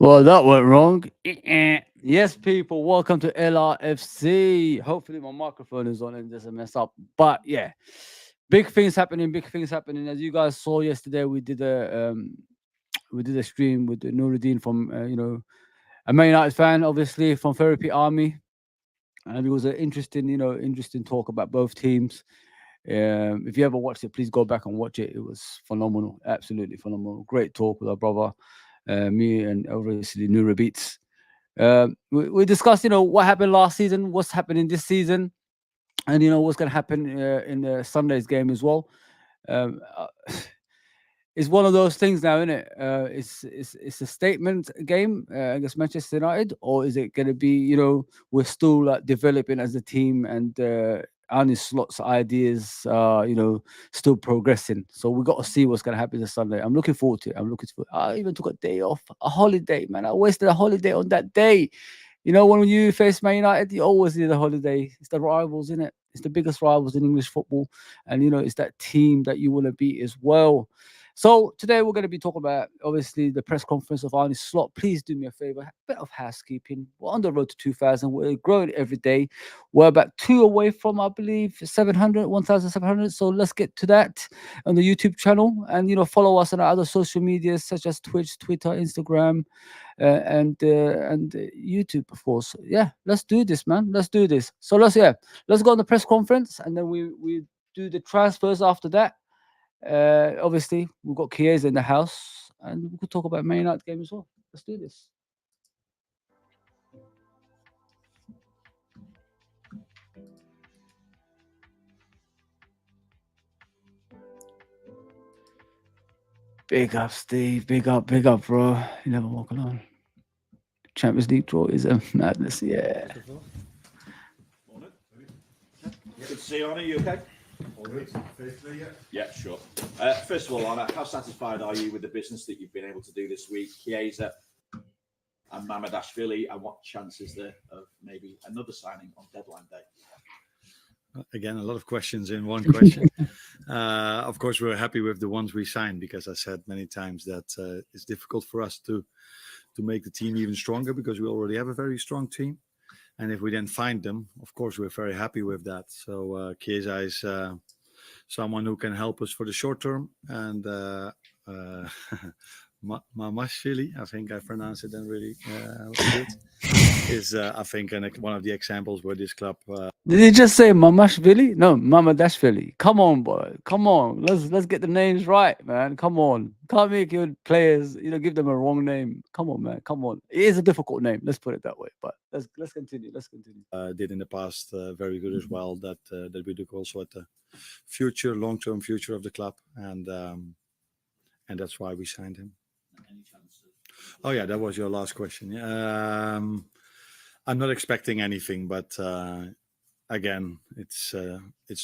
Well, that went wrong. Yes, people, welcome to LRFC. Hopefully, my microphone is on and doesn't mess up. But yeah, big things happening. Big things happening. As you guys saw yesterday, we did a stream with Nuruddin from a Man United fan, obviously from Therapy Army, and it was an interesting talk about both teams. If you ever watched it, please go back and watch it. It was phenomenal, absolutely phenomenal. Great talk with our brother, me, and obviously Nura Beats. We discussed, what happened last season, what's happening this season, and what's going to happen in the Sunday's game as well. Um, uh, it's one of those things now, isn't it? It's a statement game against Manchester United, or is it going to be, we're still developing as a team, and Arne Slot's ideas are, still progressing. So we got to see what's going to happen this Sunday. I'm looking forward to it. I even took a day off, a holiday, man. I wasted a holiday on that day. When you face Man United, you always need a holiday. It's the rivals, isn't it? It's the biggest rivals in English football, and it's that team that you want to beat as well. So today we're going to be talking about, obviously, the press conference of Arne Slot. Please do me a favor, a bit of housekeeping. We're on the road to 2,000. We're growing every day. We're about 2 away from, I believe, 700, 1,700. So let's get to that on the YouTube channel, and follow us on our other social medias such as Twitch, Twitter, Instagram, and YouTube, of course. Yeah, let's do this, man. Let's do this. So let's go on the press conference, and then we do the transfers after that. Obviously, we've got Chiesa in the house, and we could talk about Man United game as well. Let's do this. Big up, Steve. Big up, bro. You never walk alone. Champions League draw is a madness. Yeah. Morning. Good to see you, Arne. You okay? All right. Faithfully, yeah. Yeah, sure. First of all, Arne, how satisfied are you with the business that you've been able to do this week? Chiesa and Mamadashvili, and what chance is there of maybe another signing on deadline day? Again, a lot of questions in one question. Of course, we're happy with the ones we signed, because I said many times that it's difficult for us to make the team even stronger, because we already have a very strong team. And if we then find them, of course, we're very happy with that. So Chiesa is someone who can help us for the short term. And Mamashvili, I think I pronounced it then really good, is I think one of the examples where this club. Did you just say Mamashvili? No, Mamadashvili. Come on, boy. Come on. Let's get the names right, man. Come on. Can't make your players, give them a wrong name. Come on, man. Come on. It is a difficult name. Let's put it that way. But let's continue. Let's continue. Did in the past very good as well. That we look also at the future, long-term future of the club, and that's why we signed him. Any chance of... Oh yeah, that was your last question. I'm not expecting anything, but again, it's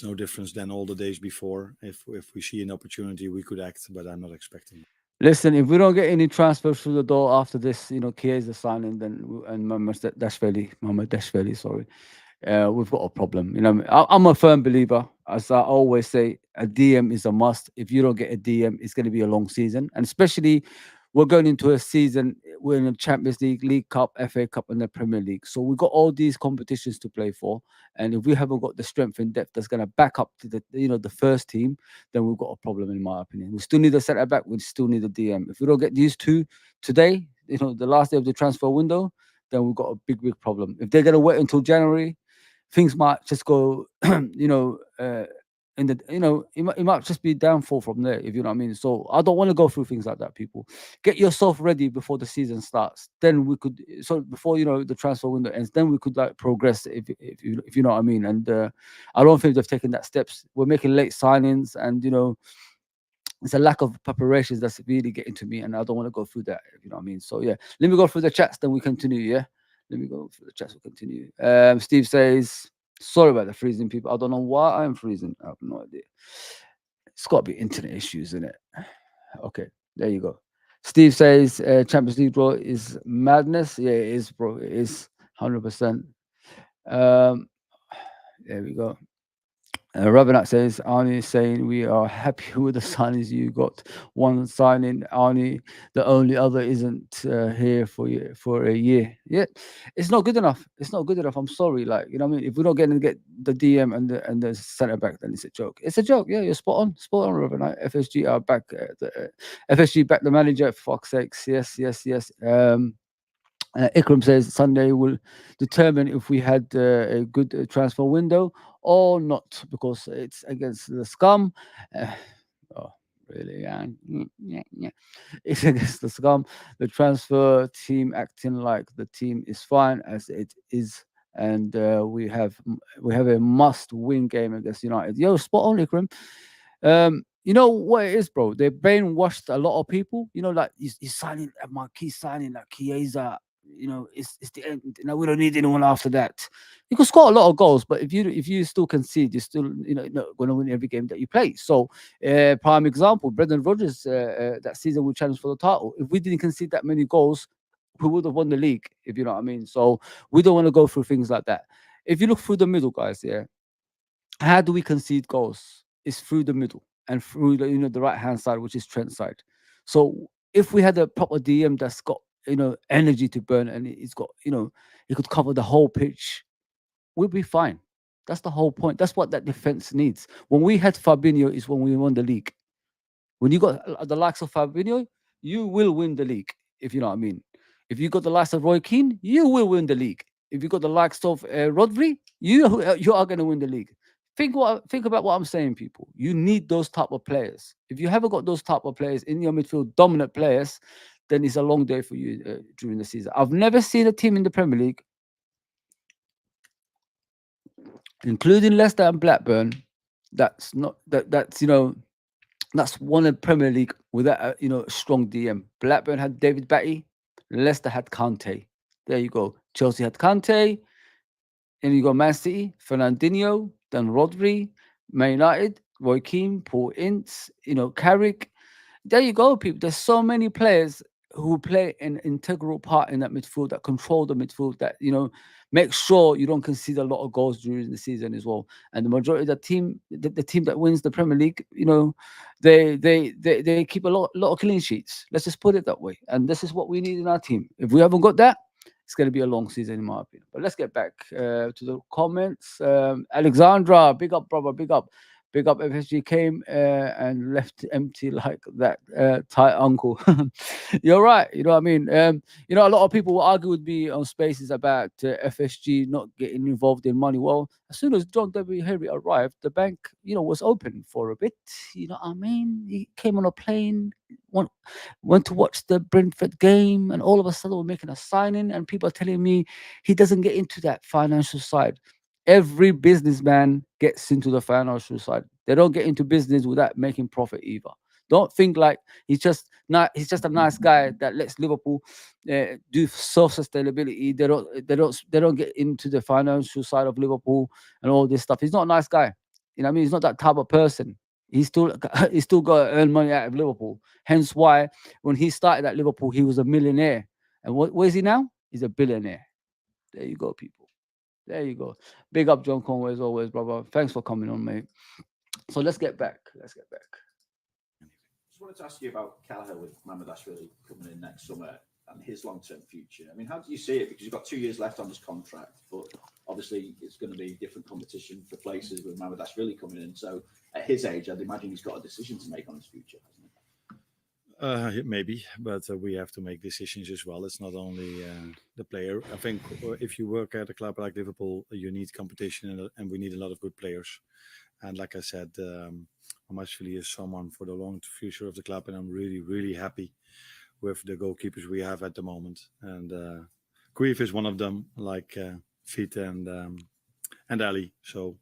no difference than all the days before. If we see an opportunity, we could act, but I'm not expecting. Listen, if we don't get any transfers through the door after this, Chiesa signing, then and Mamadashvili, sorry, we've got a problem. I'm a firm believer, as I always say, a DM is a must. If you don't get a DM, it's going to be a long season, and especially we're going into a season, we're in the Champions League, League Cup, FA Cup, and the Premier League. So we've got all these competitions to play for. And if we haven't got the strength and depth that's going to back up to the first team, then we've got a problem, in my opinion. We still need a centre back. We still need a DM. If we don't get these two today, the last day of the transfer window, then we've got a big problem. If they're going to wait until January, things might just go, in the, it might just be downfall from there, if you know what I mean. So I don't want to go through things like that. People, get yourself ready before the season starts. Then we could, so before the transfer window ends, then we could like progress, if you know what I mean. And I don't think they've taken that steps. We're making late signings, and it's a lack of preparations that's really getting to me, and I don't want to go through that, if you know what I mean. So yeah, let me go through the chats, then we continue. Yeah, let me go through the chats. We'll continue. Steve says, sorry about the freezing, people. I don't know why I'm freezing. I have no idea. It's got to be internet issues, isn't it? Okay, there you go. Steve says Champions League draw is madness. Yeah, it is, bro. It is 100%. There we go. Ravenat says, Arne is saying we are happy with the signings you got. One signing, Arne. The only other isn't here for a year. Yeah, it's not good enough. It's not good enough. I'm sorry. Like, you know what I mean? If we're not getting to get the DM and the centre back, then it's a joke. It's a joke. Yeah, you're spot on. Spot on, Ravenat. FSG are back. FSG back the manager. For fuck's sakes. Yes. Ikram says Sunday will determine if we had a good transfer window or not, because it's against the scum. Oh, really? Yeah. Yeah. It's against the scum. The transfer team acting like the team is fine as it is, and we have a must-win game against United. Yo, spot on, Ikram. You know what it is, bro? They brainwashed a lot of people. Like he's signing a marquee signing like Chiesa. It's the end. We don't need anyone after that. You can score a lot of goals, but if you still concede, you're still not going to win every game that you play. So, prime example, Brendan Rodgers that season we challenged for the title. If we didn't concede that many goals, we would have won the league. If you know what I mean. So we don't want to go through things like that. If you look through the middle, guys, yeah, how do we concede goals? It's through the middle and through the right hand side, which is Trent's side. So if we had a proper DM that's got energy to burn, and it's got he could cover the whole pitch, we'll be fine. That's the whole point. That's what that defense needs. When we had Fabinho is when we won the league. When you got the likes of Fabinho, you will win the league, if you know what I mean. If you got the likes of Roy Keane, you will win the league. If you got the likes of Rodri, you are going to win the league. Think about what I'm saying, people. You need those type of players. If you haven't got those type of players in your midfield, dominant players, then it's a long day for you during the season. I've never seen a team in the Premier League, including Leicester and Blackburn, that's won a Premier League without a strong DM. Blackburn had David Batty, Leicester had Kante. There you go. Chelsea had Kante. And you got Man City, Fernandinho, then Rodri, Man United, Roy Keane, Paul Ince, Carrick. There you go, people. There's so many players who play an integral part in that midfield, that control the midfield, that make sure you don't concede a lot of goals during the season as well. And the majority of the team, the team that wins the Premier League, they keep a lot of clean sheets. Let's just put it that way. And this is what we need in our team. If we haven't got that, it's going to be a long season, in my opinion. But let's get back to the comments. Alexandra, big up, brother, big up. Big up. FSG came and left empty like that tight uncle. You're right. You know what I mean? A lot of people will argue with me on Spaces about FSG not getting involved in money. Well, as soon as John W. Henry arrived, the bank, was open for a bit. You know what I mean? He came on a plane, went to watch the Brentford game, and all of a sudden we're making a signing, and people are telling me he doesn't get into that financial side. Every businessman gets into the financial side. They don't get into business without making profit either. Don't think like he's just a nice guy that lets Liverpool do self-sustainability. They don't get into the financial side of Liverpool and all this stuff. He's not a nice guy. You know what I mean? He's not that type of person. He's still got to earn money out of Liverpool. Hence why when he started at Liverpool, he was a millionaire. And where is he now? He's a billionaire. There you go, people. There you go. Big up John Conway as always, brother. Thanks for coming on, mate. So let's get back. Just wanted to ask you about Kelleher with Mamardashvili coming in next summer and his long-term future. I mean, how do you see it? Because you've got 2 years left on his contract, but obviously it's going to be different competition for places with Mamardashvili coming in. So at his age, I'd imagine he's got a decision to make on his future, hasn't he? Maybe, but we have to make decisions as well. It's not only the player. I think if you work at a club like Liverpool, you need competition, and we need a lot of good players. And like I said, Mamashvili is someone for the long future of the club, and I'm really, really happy with the goalkeepers we have at the moment. And Cruyff is one of them, like Fit and Ali. So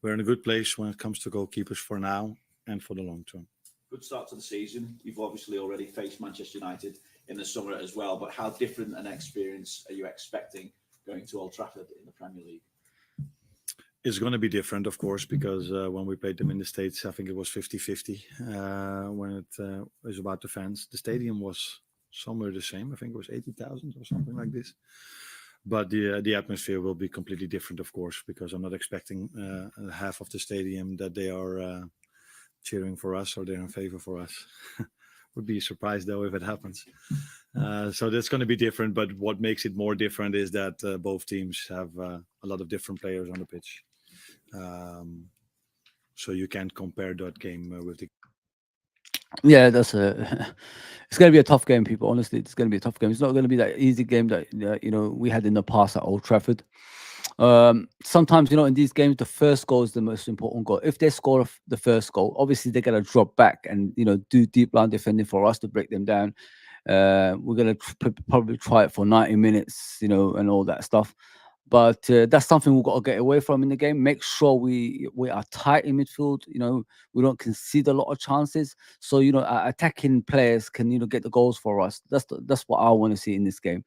we're in a good place when it comes to goalkeepers for now and for the long term. Good start to the season. You've obviously already faced Manchester United in the summer as well, but how different an experience are you expecting going to Old Trafford in the Premier League? It's going to be different, of course, because when we played them in the States, I think it was 50-50 when it was about the fans. The stadium was somewhere the same. I think it was 80,000 or something like this. But the atmosphere will be completely different, of course, because I'm not expecting half of the stadium that they are cheering for us or they're in favor for us. Would be surprised, though, if it happens. So that's going to be different. But what makes it more different is that both teams have a lot of different players on the pitch. So you can't compare that game with the. Yeah, that's a. It's going to be a tough game, people. Honestly, it's going to be a tough game. It's not going to be that easy game that we had in the past at Old Trafford. Sometimes in these games, the first goal is the most important goal. If they score the first goal, obviously they're going to drop back and do deep line defending for us to break them down. We're going to probably try it for 90 minutes, and all that stuff. But that's something we've got to get away from in the game. Make sure we are tight in midfield. We don't concede a lot of chances. So our attacking players can get the goals for us. That's what I want to see in this game.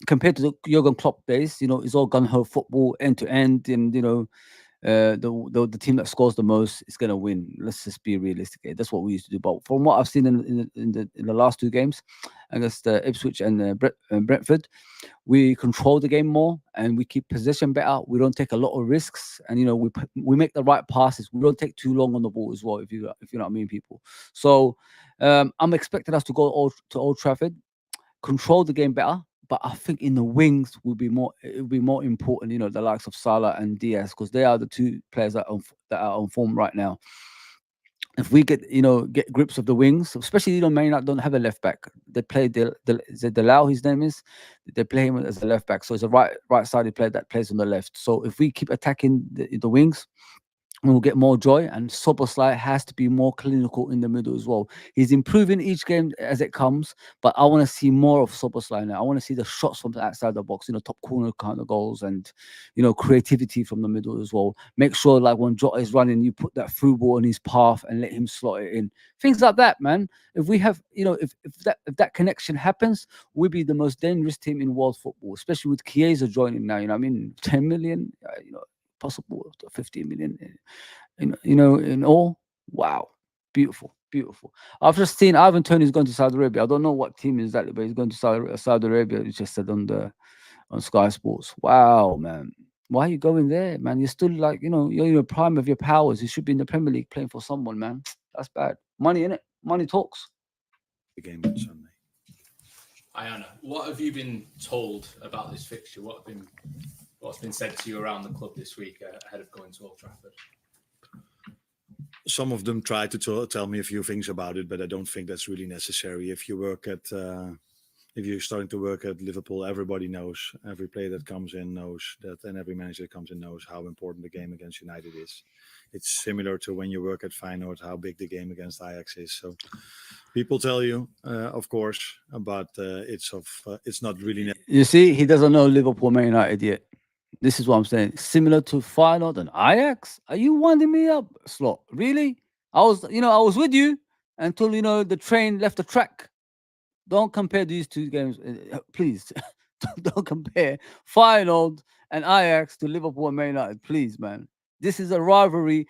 Compared to the Jurgen Klopp days, it's all gun ho football, end to end, and the team that scores the most is going to win. Let's just be realistic. That's what we used to do. But from what I've seen in the last two games against Ipswich and Brentford, we control the game more and we keep possession better. We don't take a lot of risks, and we make the right passes. We don't take too long on the ball as well. If you know what I mean, people. So I'm expecting us to go to Old Trafford, control the game better. But I think in the wings it will be more important, the likes of Salah and Diaz, because they are the two players that are on form right now. If we get grips of the wings, especially Man United don't have a left back. They play Delau, his name is. They play him as a left back, so it's a right-sided player that plays on the left. So if we keep attacking the wings, we'll get more joy, and Szoboszlai has to be more clinical in the middle as well. He's improving each game as it comes, but I want to see more of Szoboszlai now. I want to see the shots from the outside the box, top corner kind of goals, and creativity from the middle as well. Make sure, like when Jota is running, you put that through ball in his path and let him slot it in. Things like that, man. If we have, if that connection happens, we'll be the most dangerous team in world football, especially with Chiesa joining now. 10 million, possible 15 million in all. Wow, beautiful. I've just seen Ivan Toney's going to Saudi Arabia. I don't know what team is that, but he's going to Saudi Arabia. He just said on Sky Sports. Wow, man, why are you going there, man? You're still you're in the prime of your powers. You should be in the Premier League playing for someone, man. That's bad. Money in it. Money talks. The game on Sunday. Arne, what have you been told about this fixture? What's been said to you around the club this week ahead of going to Old Trafford? Some of them try to tell me a few things about it, but I don't think that's really necessary. If you're starting to work at Liverpool, everybody knows, every player that comes in knows that, and every manager that comes in knows how important the game against United is. It's similar to when you work at Feyenoord, how big the game against Ajax is. So people tell you, of course, but it's not really. You see, he doesn't know Liverpool, Man United yet. This is what I'm saying. Similar to Feyenoord and Ajax. Are you winding me up, Slot? Really? I was with you until the train left the track. Don't compare these two games, please. Don't compare Feyenoord and Ajax to Liverpool and Man United, please, man. This is a rivalry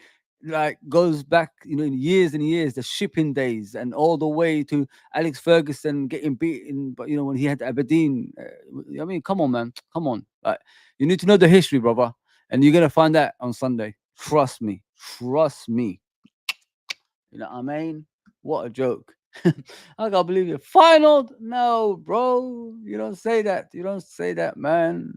goes back, in years and years, the shipping days, and all the way to Alex Ferguson getting beaten, but when he had Aberdeen. Come on, man, come on. You need to know the history, brother, and you're gonna find that on Sunday. Trust me. You know what I mean? What a joke. I can't believe it. Final? No, bro. You don't say that, man.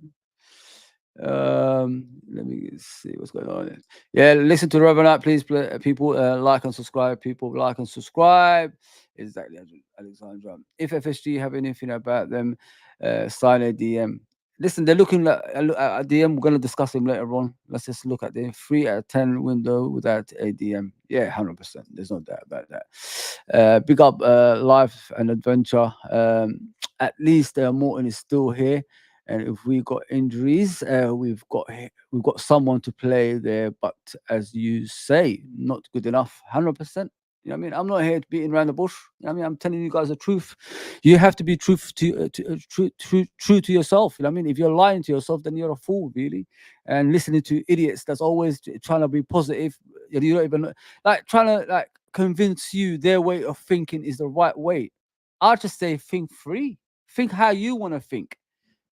Let me see what's going on. Yeah, listen to Reverend, please, people. Like and subscribe. People, like and subscribe. Exactly, Alexandra. If FSG have anything about them, sign a DM. listen, they're looking at DM. We're gonna discuss him later on. Let's just look at the 3 out of 10 window without a DM. Yeah, 100%. There's no doubt about that. Big up life and adventure. At least Morton is still here, and if we got injuries, we've got someone to play there. But as you say, not good enough. 100%. You know what I mean? I'm not here beating around the bush. You know what I mean? I'm telling you guys the truth. You have to be true to yourself. You know what I mean? If you're lying to yourself, then you're a fool, really. And listening to idiots that's always trying to be positive, you don't even like trying to like convince you their way of thinking is the right way. I just say think free. Think how you want to think.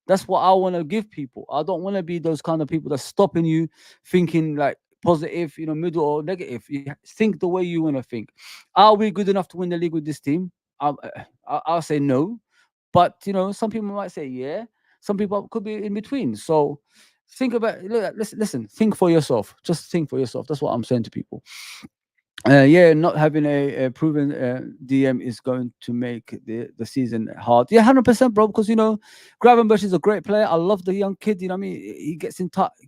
That's what I want to give people. I don't want to be those kind of people that's stopping you thinking like positive, middle or negative. You think the way you want to think. Are we good enough to win the league with this team? I'll say no. But some people might say yeah. Some people could be in between. So think about listen, think for yourself. Just think for yourself. That's what I'm saying to people. Yeah, not having a proven DM is going to make the season hard. Yeah, 100%, bro. Because Gravenberch is a great player. I love the young kid. You know what I mean? He gets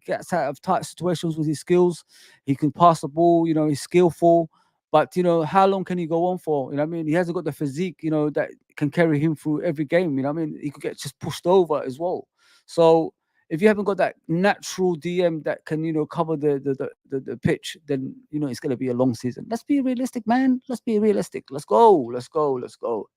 gets out of tight situations with his skills. He can pass the ball. He's skillful. But how long can he go on for? You know what I mean? He hasn't got the physique. That can carry him through every game. You know what I mean? He could get just pushed over as well. So if you haven't got that natural DM that can, cover the pitch, then it's gonna be a long season. Let's be realistic, man. Let's be realistic. Let's go. Let's go. Let's go.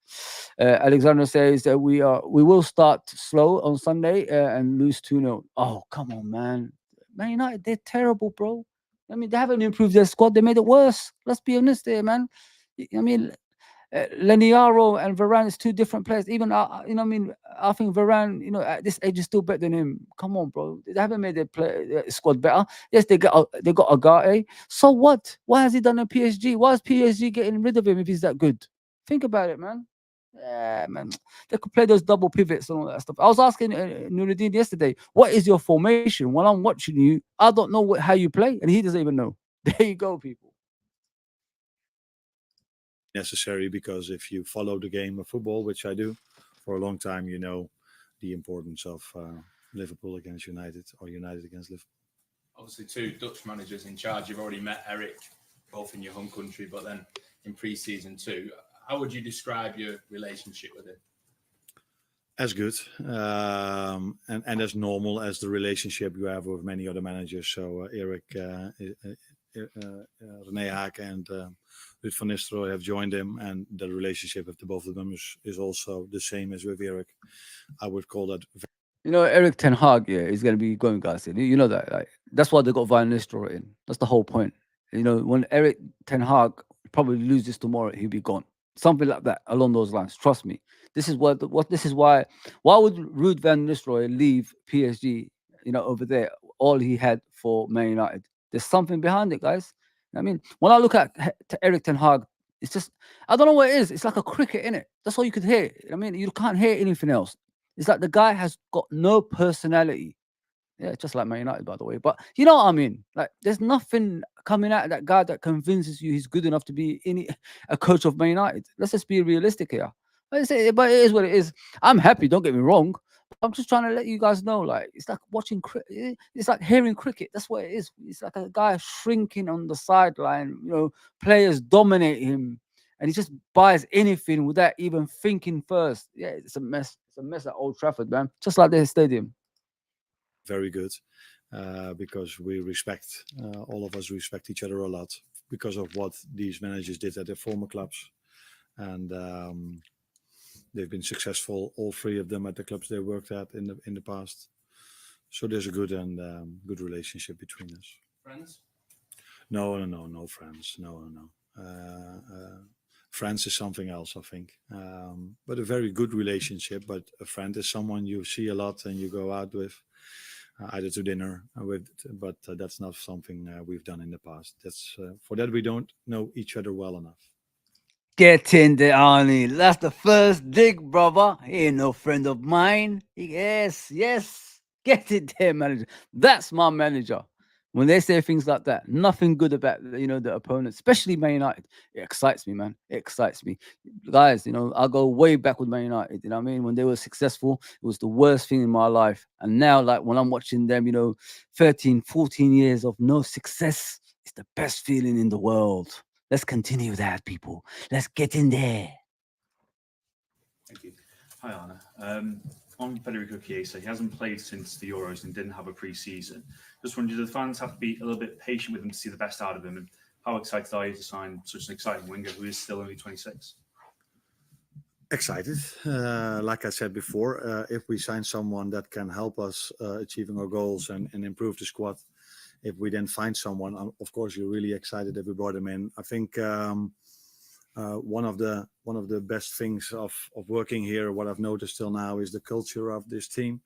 Alexander says that we will start slow on Sunday and lose 2-0. Oh, come on, man. Man United, they're terrible, bro. I mean, they haven't improved their squad. They made it worse. Let's be honest there, man. I mean, Leniaro and Varane is two different players. Even I think Varane, at this age is still better than him. Come on, bro. They haven't made their squad better. Yes, they got Agate. So what? Why has he done in PSG? Why is PSG getting rid of him if he's that good? Think about it, man. Yeah, man. They could play those double pivots and all that stuff. I was asking Nuruddin yesterday, what is your formation? When I'm watching you, I don't know how you play, and he doesn't even know. There you go, people. Necessary, because if you follow the game of football, which I do for a long time, you know the importance of Liverpool against United or United against Liverpool. Obviously, two Dutch managers in charge. You've already met Eric, both in your home country, but then in pre-season too. How would you describe your relationship with him? As good and as normal as the relationship you have with many other managers. So Eric, René Haak and Ruud van Nistelrooy have joined him, and the relationship with the both of them is also the same as with Eric. I would call that. Eric Ten Hag, yeah, is going to be going, guys. You know that, right? That's why they got Van Nistelrooy in. That's the whole point. When Eric Ten Hag probably loses tomorrow, he'll be gone. Something like that, along those lines. Trust me. This is what. This is why. Why would Ruud van Nistelrooy leave PSG? Over there, all he had for Man United. There's something behind it, guys. I mean, when I look at Eric Ten Hag, it's just I don't know what it is. It's like a cricket, innit? That's all you could hear. I mean, you can't hear anything else. It's like the guy has got no personality. Yeah, just like Man United, by the way. But you know what I mean? Like, there's nothing coming out of that guy that convinces you he's good enough to be a coach of Man United. Let's just be realistic here. But it is what it is. I'm happy, don't get me wrong. I'm just trying to let you guys know, like, it's like watching cricket. It's like hearing cricket. That's what it is. It's like a guy shrinking on the sideline. Players dominate him, and he just buys anything without even thinking first. Yeah, it's a mess. It's a mess at Old Trafford, man. Just like their stadium. Very good, because we respect, all of us respect each other a lot because of what these managers did at their former clubs, and they've been successful, all three of them, at the clubs they worked at in the past. So there's a good and good relationship between us. Friends? No friends. No. Friends is something else, I think. But a very good relationship. But a friend is someone you see a lot and you go out with, either to dinner with. But that's not something we've done in the past. That's for that we don't know each other well enough. Get in there, Arne. That's the first dig, brother. He ain't no friend of mine. Yes. Get it there, manager. That's my manager. When they say things like that, nothing good about the opponent, especially Man United. It excites me, man. It excites me, guys. I go way back with Man United. You know what I mean? When they were successful, it was the worst thing in my life. And now, like when I'm watching them, 13, 14 years of no success, it's the best feeling in the world. Let's continue that, people. Let's get in there. Thank you. Hi, Arne. On Federico Chiesa, he hasn't played since the Euros and didn't have a pre-season. Just wondering, do the fans have to be a little bit patient with him to see the best out of him? And how excited are you to sign such an exciting winger who is still only 26? Excited. Like I said before, if we sign someone that can help us achieving our goals and improve the squad, if we then find someone, of course, you're really excited that we brought him in. I think one of the best things of working here, what I've noticed till now, is the culture of this team.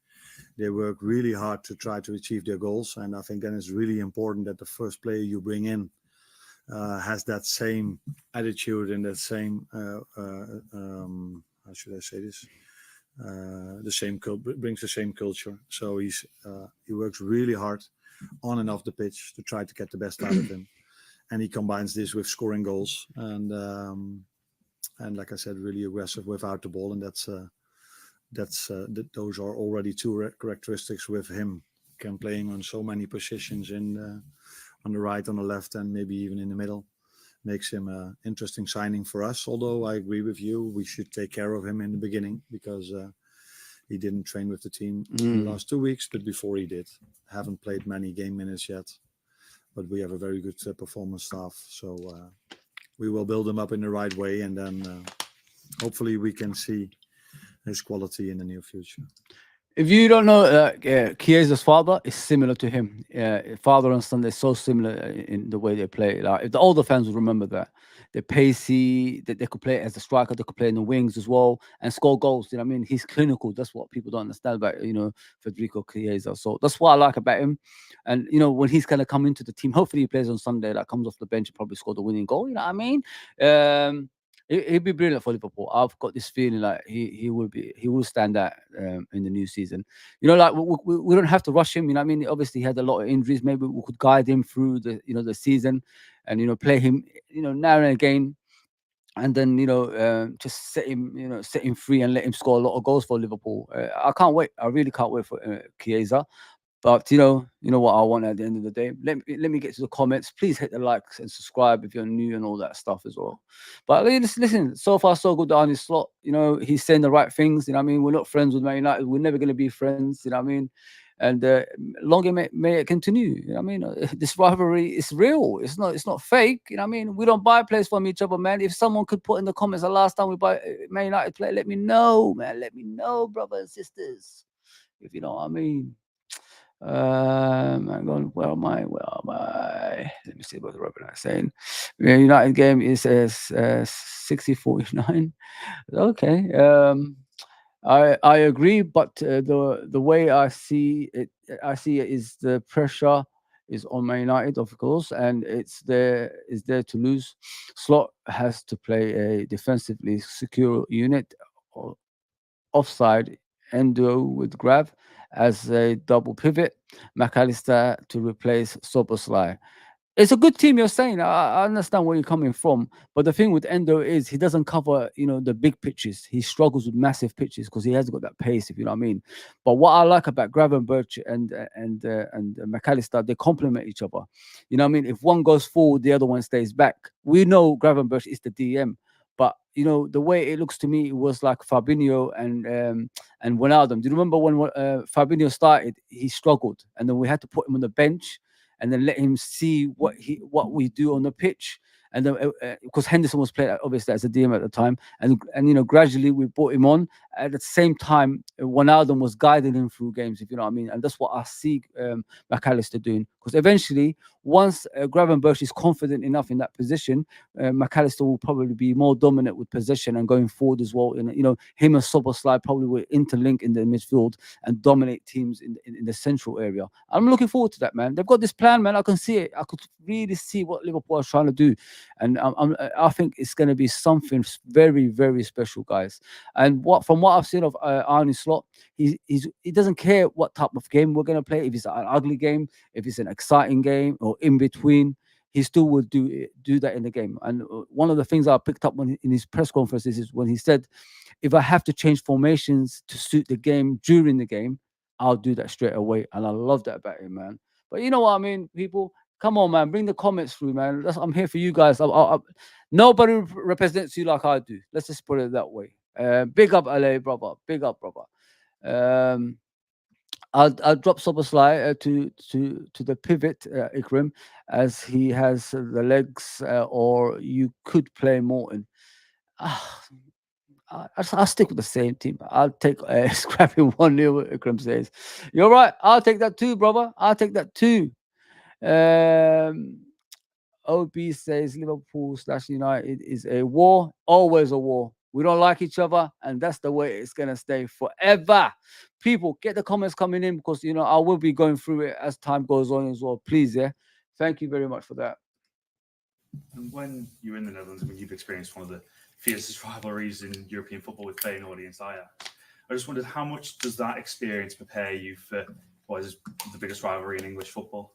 They work really hard to try to achieve their goals, and I think then it's really important that the first player you bring in has that same attitude and that same how should I say this? Brings the same culture. So he works really hard on and off the pitch to try to get the best out of him. And he combines this with scoring goals and like I said, really aggressive without the ball, and those are already two characteristics with him. Can playing on so many positions on the right, on the left, and maybe even in the middle, makes him an interesting signing for us. Although I agree with you, we should take care of him in the beginning because he didn't train with the team in the last 2 weeks, but before he did, haven't played many game minutes yet. But we have a very good performance staff, so we will build him up in the right way, and then hopefully we can see his quality in the near future. If you don't know, Chiesa's father is similar to him. Father and son, they're so similar in the way they play. Like, if the older fans will remember that. They're pacey, that they could play as a striker, they could play in the wings as well and score goals. You know what I mean? He's clinical. That's what people don't understand about, Federico Chiesa. So that's what I like about him. And, when he's going to come into the team, hopefully he plays on Sunday, like comes off the bench and probably score the winning goal. You know what I mean? He'd be brilliant for Liverpool. I've got this feeling like he will stand out in the new season. Like we don't have to rush him. You know what I mean? Obviously, he had a lot of injuries. Maybe we could guide him through the season, and play him now and again, and then just set him free and let him score a lot of goals for Liverpool. I can't wait. I really can't wait for Chiesa. But you know what I want at the end of the day. Let me get to the comments. Please hit the likes and subscribe if you're new and all that stuff as well. But listen, so far so good on his slot. He's saying the right things. I mean, we're not friends with Man United. We're never going to be friends. You know what I mean? And longer may it continue. You know what I mean? This rivalry is real. It's not fake. You know what I mean? We don't buy players from each other, man. If someone could put in the comments the last time we buy Man United player, let me know, man. Let me know, brothers and sisters. If you know what I mean. I'm going, where am I? Let me see what the Robin is saying. The United game is 60-49. Okay. I agree, but the way I see it is the pressure is on Man United, of course, and is there to lose. Slot has to play a defensively secure unit, or offside Endo with Grab as a double pivot, McAllister to replace Soboslai. It's a good team, you're saying. I understand where you're coming from, but the thing with Endo is he doesn't cover, the big pitches. He struggles with massive pitches because he hasn't got that pace, if you know what I mean. But what I like about Gravenberch and McAllister, they complement each other. You know what I mean? If one goes forward, the other one stays back. We know Gravenberch is the DM. But the way it looks to me, it was like Fabinho and Wijnaldum. Do you remember when Fabinho started? He struggled, and then we had to put him on the bench, and then let him see what we do on the pitch. And then because Henderson was playing obviously as a DM at the time, and gradually we brought him on. At the same time, Wijnaldum was guiding him through games, if you know what I mean. And that's what I see McAllister doing. Because eventually, once Gravenberch is confident enough in that position, McAllister will probably be more dominant with possession and going forward as well. And him and Soboslai probably will interlink in the midfield and dominate teams in the central area. I'm looking forward to that, man. They've got this plan, man. I can see it. I could really see what Liverpool are trying to do. And I think it's going to be something very, very special, guys. And from what I've seen of Arne Slot, he doesn't care what type of game we're gonna play. If it's an ugly game, if it's an exciting game, or in between, he still would do that in the game. And one of the things I picked up in his press conferences is when he said, if I have to change formations to suit the game during the game, I'll do that straight away. And I love that about him, man. But you know what I mean, people? Come on, man. Bring the comments through, man. I'm here for you guys. Nobody represents you like I do. Let's just put it that way. Big up, LA, brother. Big up, brother. I'll drop Soboslai to the pivot, Ikrim, as he has the legs, or you could play Morton. I'll stick with the same team. I'll take Scrappy 1-0, Ikram says. You're right. I'll take that too, brother. I'll take that too. OB says Liverpool/United is a war. Always a war. We don't like each other, and that's the way it's going to stay forever. People, get the comments coming in, because, I will be going through it as time goes on as well. Please, yeah. Thank you very much for that. And when you're in the Netherlands, I mean, you've experienced one of the fiercest rivalries in European football with Feyenoord against Ajax. I just wondered, how much does that experience prepare you for what is the biggest rivalry in English football?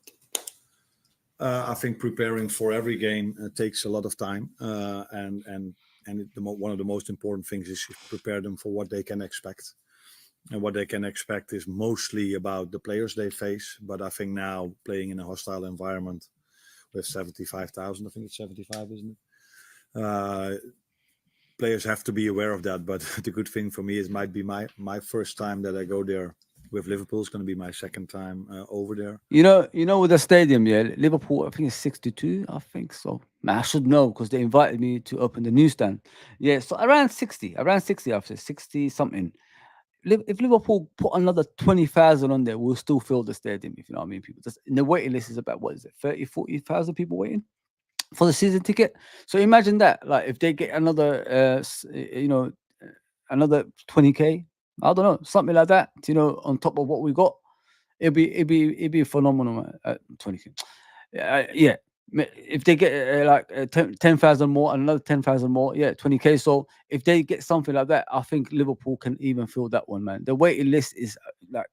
I think preparing for every game takes a lot of time, and one of the most important things is prepare them for what they can expect. And what they can expect is mostly about the players they face. But I think now, playing in a hostile environment with 75,000, I think it's 75, isn't it? Players have to be aware of that. But the good thing for me is, might be my first time that I go there with Liverpool. It's going to be my second time over there. With the stadium, yeah, Liverpool, I think it's 62, I think so. Man, I should know, because they invited me to open the newsstand. Yeah, so around 60, after 60 something. If Liverpool put another 20,000 on there, we'll still fill the stadium, if you know what I mean. People, just in the waiting list is about, 40,000 people waiting for the season ticket. So imagine that, like, if they get another, another 20K, I don't know, something like that, on top of what we got, it'd be phenomenal, man. 20K. Yeah. If they get 10,000 more, another 10,000 more, 20K. So if they get something like that, I think Liverpool can even fill that one, man. The waiting list is like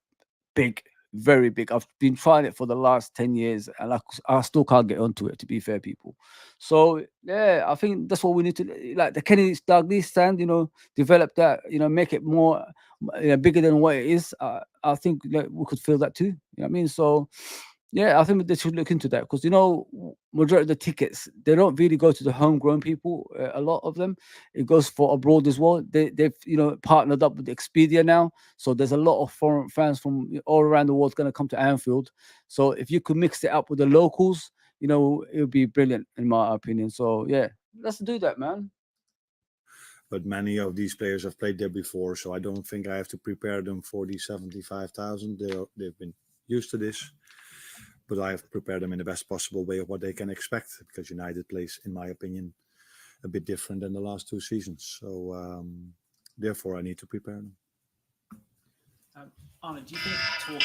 big, very big. I've been trying it for the last 10 years, and I still can't get onto it, to be fair, people. So yeah, I think that's what we need to, like the Kennedy Douglas stand, develop that, make it more bigger than what it is. I think we could feel that too. You know what I mean? So yeah, I think they should look into that, because majority of the tickets, they don't really go to the homegrown people. A lot of them, it goes for abroad as well. They've partnered up with Expedia now, so there's a lot of foreign fans from all around the world going to come to Anfield. So if you could mix it up with the locals, it would be brilliant, in my opinion. So yeah, let's do that, man. But many of these players have played there before, so I don't think I have to prepare them for the 75,000. They've been used to this. But I have prepared them in the best possible way of what they can expect, because United plays, in my opinion, a bit different than the last two seasons. So therefore, I need to prepare them. Arne, do you think talk of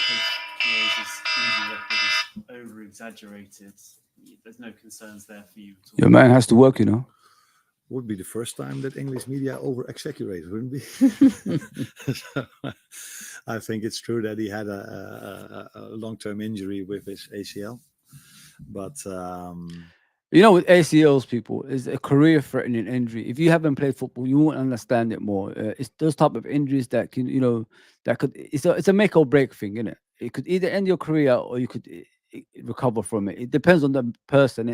Chiesa's injury record is over-exaggerated? There's no concerns there for you at all? Your man has to work, Would be the first time that English media over-exaggerated, wouldn't be? So, I think it's true that he had a long-term injury with his ACL, but with ACLs, people, it's a career-threatening injury. If you haven't played football, you won't understand it more. It's those type of injuries that can, that could. It's a make or break thing, isn't it? It could either end your career, or you could recover from it. It depends on the person.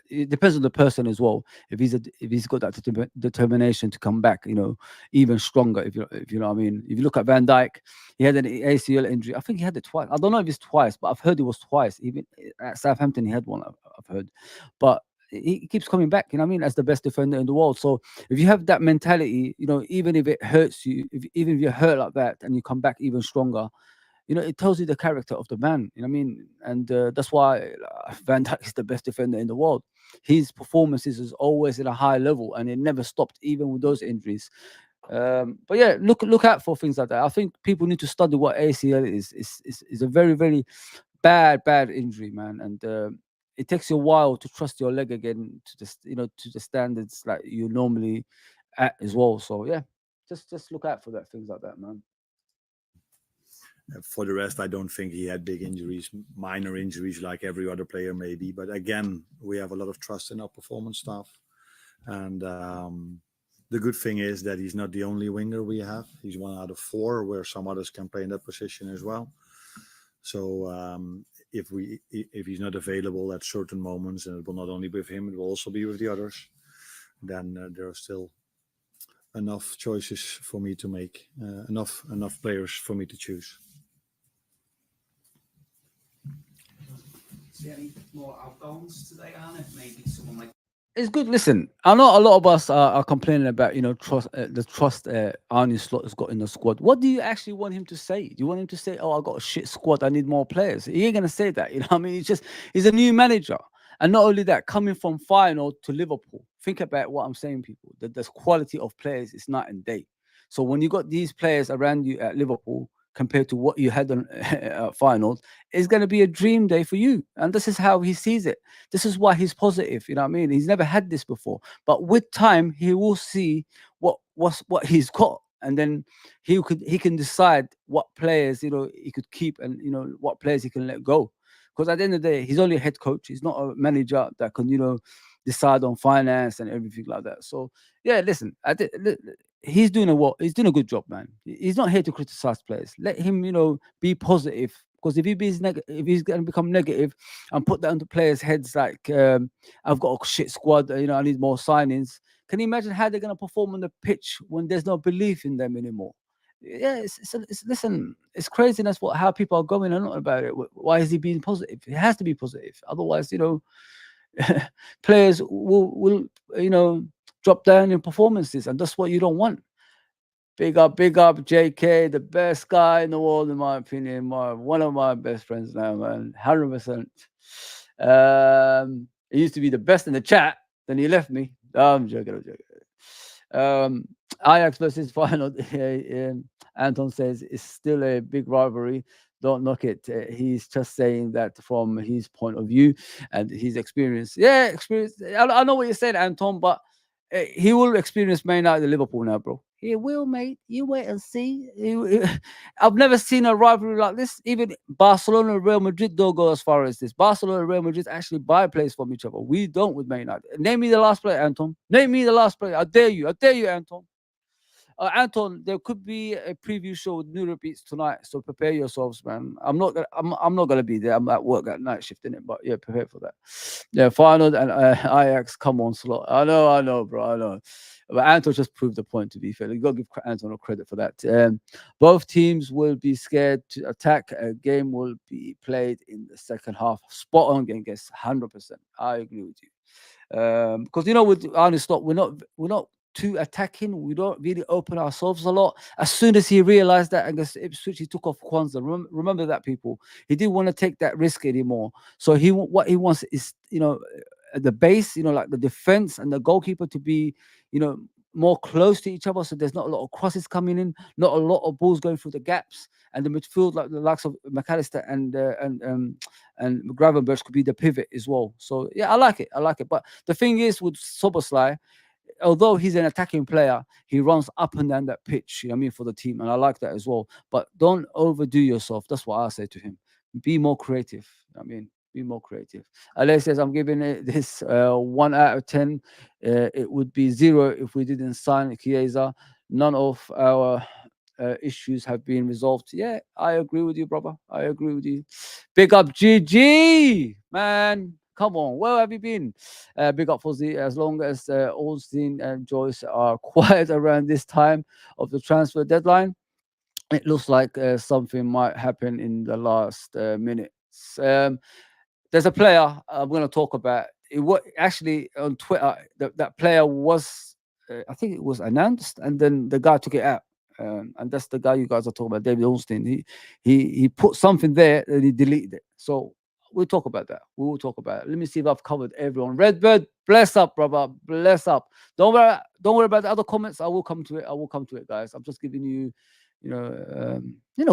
It depends on the person as well. If he's got that determination to come back, even stronger. If you know what I mean. If you look at Van Dijk, he had an ACL injury. I think he had it twice. I don't know if it's twice, but I've heard it was twice. Even at Southampton, he had one. I've heard, but he keeps coming back. You know what I mean? As the best defender in the world. So if you have that mentality, even if it hurts you, even if you're hurt like that, and you come back even stronger, it tells you the character of the man. You know what I mean? And that's why Van Dijk is the best defender in the world. His performances is always at a high level, and it never stopped, even with those injuries. But yeah, look out for things like that. I think people need to study what ACL is. It's a very, very bad injury, man. And it takes you a while to trust your leg again to the standards like you normally at as well. So yeah, just look out for that, things like that, man. For the rest, I don't think he had big injuries, minor injuries like every other player maybe. But again, we have a lot of trust in our performance staff. And the good thing is that he's not the only winger we have. He's one out of 4, where some others can play in that position as well. So if he's not available at certain moments, and it will not only be with him, it will also be with the others, then there are still enough choices for me to make, enough players for me to choose. See any more outgoings today, Arne? Maybe someone like. It's good. Listen, I know a lot of us are complaining about, trust, the trust Arne Slot has got in the squad. What do you actually want him to say? Do you want him to say, "Oh, I got a shit squad, I need more players"? He ain't gonna say that. You know what I mean? He's a new manager, and not only that, coming from Feyenoord to Liverpool. Think about what I'm saying, people. That the quality of players is night and day. So when you got these players around you at Liverpool, compared to what you had on Feyenoord, it's going to be a dream day for you. And this is how he sees it. This is why he's positive. You know what I mean? He's never had this before. But with time, he will see what he's got. And then he can decide what players, he could keep, and, what players he can let go. Because at the end of the day, he's only a head coach. He's not a manager that can, decide on finance and everything like that. So, yeah, listen, he's doing a good job, man. He's not here to criticize players. Let him, be positive. Because if he's going to become negative and put that onto players' heads, like I've got a shit squad, I need more signings. Can you imagine how they're going to perform on the pitch when there's no belief in them anymore? Yeah, listen, it's craziness how people are going on about it. Why is he being positive? He has to be positive. Otherwise, players will drop down in performances, and that's what you don't want. Big up JK, the best guy in the world, in my opinion. One of my best friends now, man. 100%. He used to be the best in the chat, then he left me. I'm joking. Ajax versus Feyenoord. Anton says it's still a big rivalry. Don't knock it. He's just saying that from his point of view and his experience. Yeah, experience. I know what you're saying, Anton, but he will experience Man United and Liverpool now, bro. He will, mate. You wait and see. I've never seen a rivalry like this. Even Barcelona and Real Madrid don't go as far as this. Barcelona and Real Madrid actually buy players from each other. We don't with Man United. Name me the last player, Anton. Name me the last player. I dare you, Anton. Anton, there could be a preview show with new repeats tonight, so prepare yourselves, man. I'm not gonna be there. I'm at work at night shift, innit? But yeah, prepare for that. Yeah, Feyenoord and Ajax. Come on, Slot. I know, bro. I know. But Anton just proved the point. To be fair, you got to give Anton a credit for that. Both teams will be scared to attack. A game will be played in the second half. Spot on, against 100%. I agree with you. Because with Arne Slot, we're not too attacking. We don't really open ourselves a lot. As soon as he realized that, I guess Ipswich, he took off Kwanzaa. Remember that, people. He didn't want to take that risk anymore. So what he wants is, at the base, like the defense and the goalkeeper to be, more close to each other. So there's not a lot of crosses coming in, not a lot of balls going through the gaps, and the midfield, like the likes of McAllister and Gravenberch, could be the pivot as well. So yeah, I like it. But the thing is with Szoboszlai, although he's an attacking player, he runs up and down that pitch, for the team. And I like that as well. But don't overdo yourself. That's what I say to him. Be more creative. Be more creative. Alex says, I'm giving it this 1 out of 10. It would be 0 if we didn't sign Chiesa. None of our issues have been resolved. Yeah, I agree with you, brother. I agree with you. Big up GG, man. Come on, where have you been? Big up Fuzzy. As long as Olstein and Joyce are quiet around this time of the transfer deadline, it looks like something might happen in the last minutes. There's a player I'm going to talk about. Actually on Twitter, that player was, I think it was announced, and then the guy took it out. And that's the guy you guys are talking about, David Olstein. He put something there and he deleted it. So we'll talk about that. We will talk about it. Let me see if I've covered everyone. Redbird, bless up, brother. Bless up. Don't worry about the other comments. I will come to it, guys. I'm just giving you,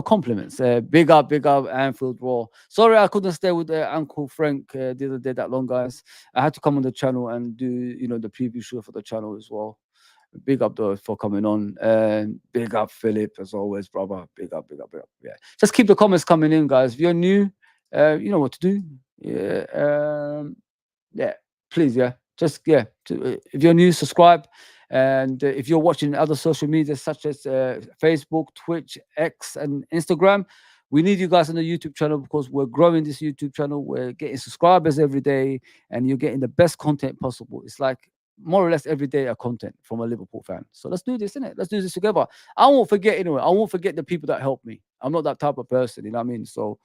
compliments. Big up, Anfield Raw. Sorry, I couldn't stay with Uncle Frank the other day that long, guys. I had to come on the channel and do, the preview show for the channel as well. Big up though for coming on, and big up Philip as always, brother. Big up, big up, big up. Yeah, just keep the comments coming in, guys. If you're new, you know what to do. Yeah, yeah. Please, yeah. Just yeah. If you're new, subscribe. And if you're watching other social media such as Facebook, Twitch, X, and Instagram, we need you guys on the YouTube channel because we're growing this YouTube channel. We're getting subscribers every day, and you're getting the best content possible. It's like more or less every day a content from a Liverpool fan. So let's do this, innit? Let's do this together. I won't forget anyway. I won't forget the people that helped me. I'm not that type of person, you know what I mean? So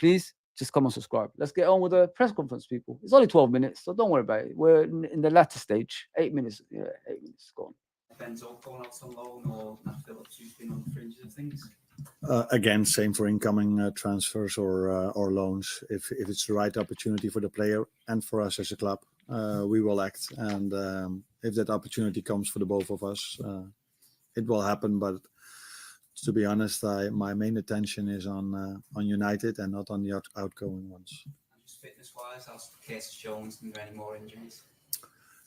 please just come and subscribe. Let's get on with the press conference, people. It's only 12 minutes, so don't worry about it. We're in the latter stage. 8 minutes. Yeah, 8 minutes. Go on. Benzo going out on loan or Matt Phillips who's been on the fringes of things? Again, same for incoming transfers or loans. If it's the right opportunity for the player and for us as a club, we will act. And if that opportunity comes for the both of us, it will happen. But to be honest, my main attention is on United and not on the outgoing ones. And just fitness-wise, how's Curtis Jones? Are there any more injuries?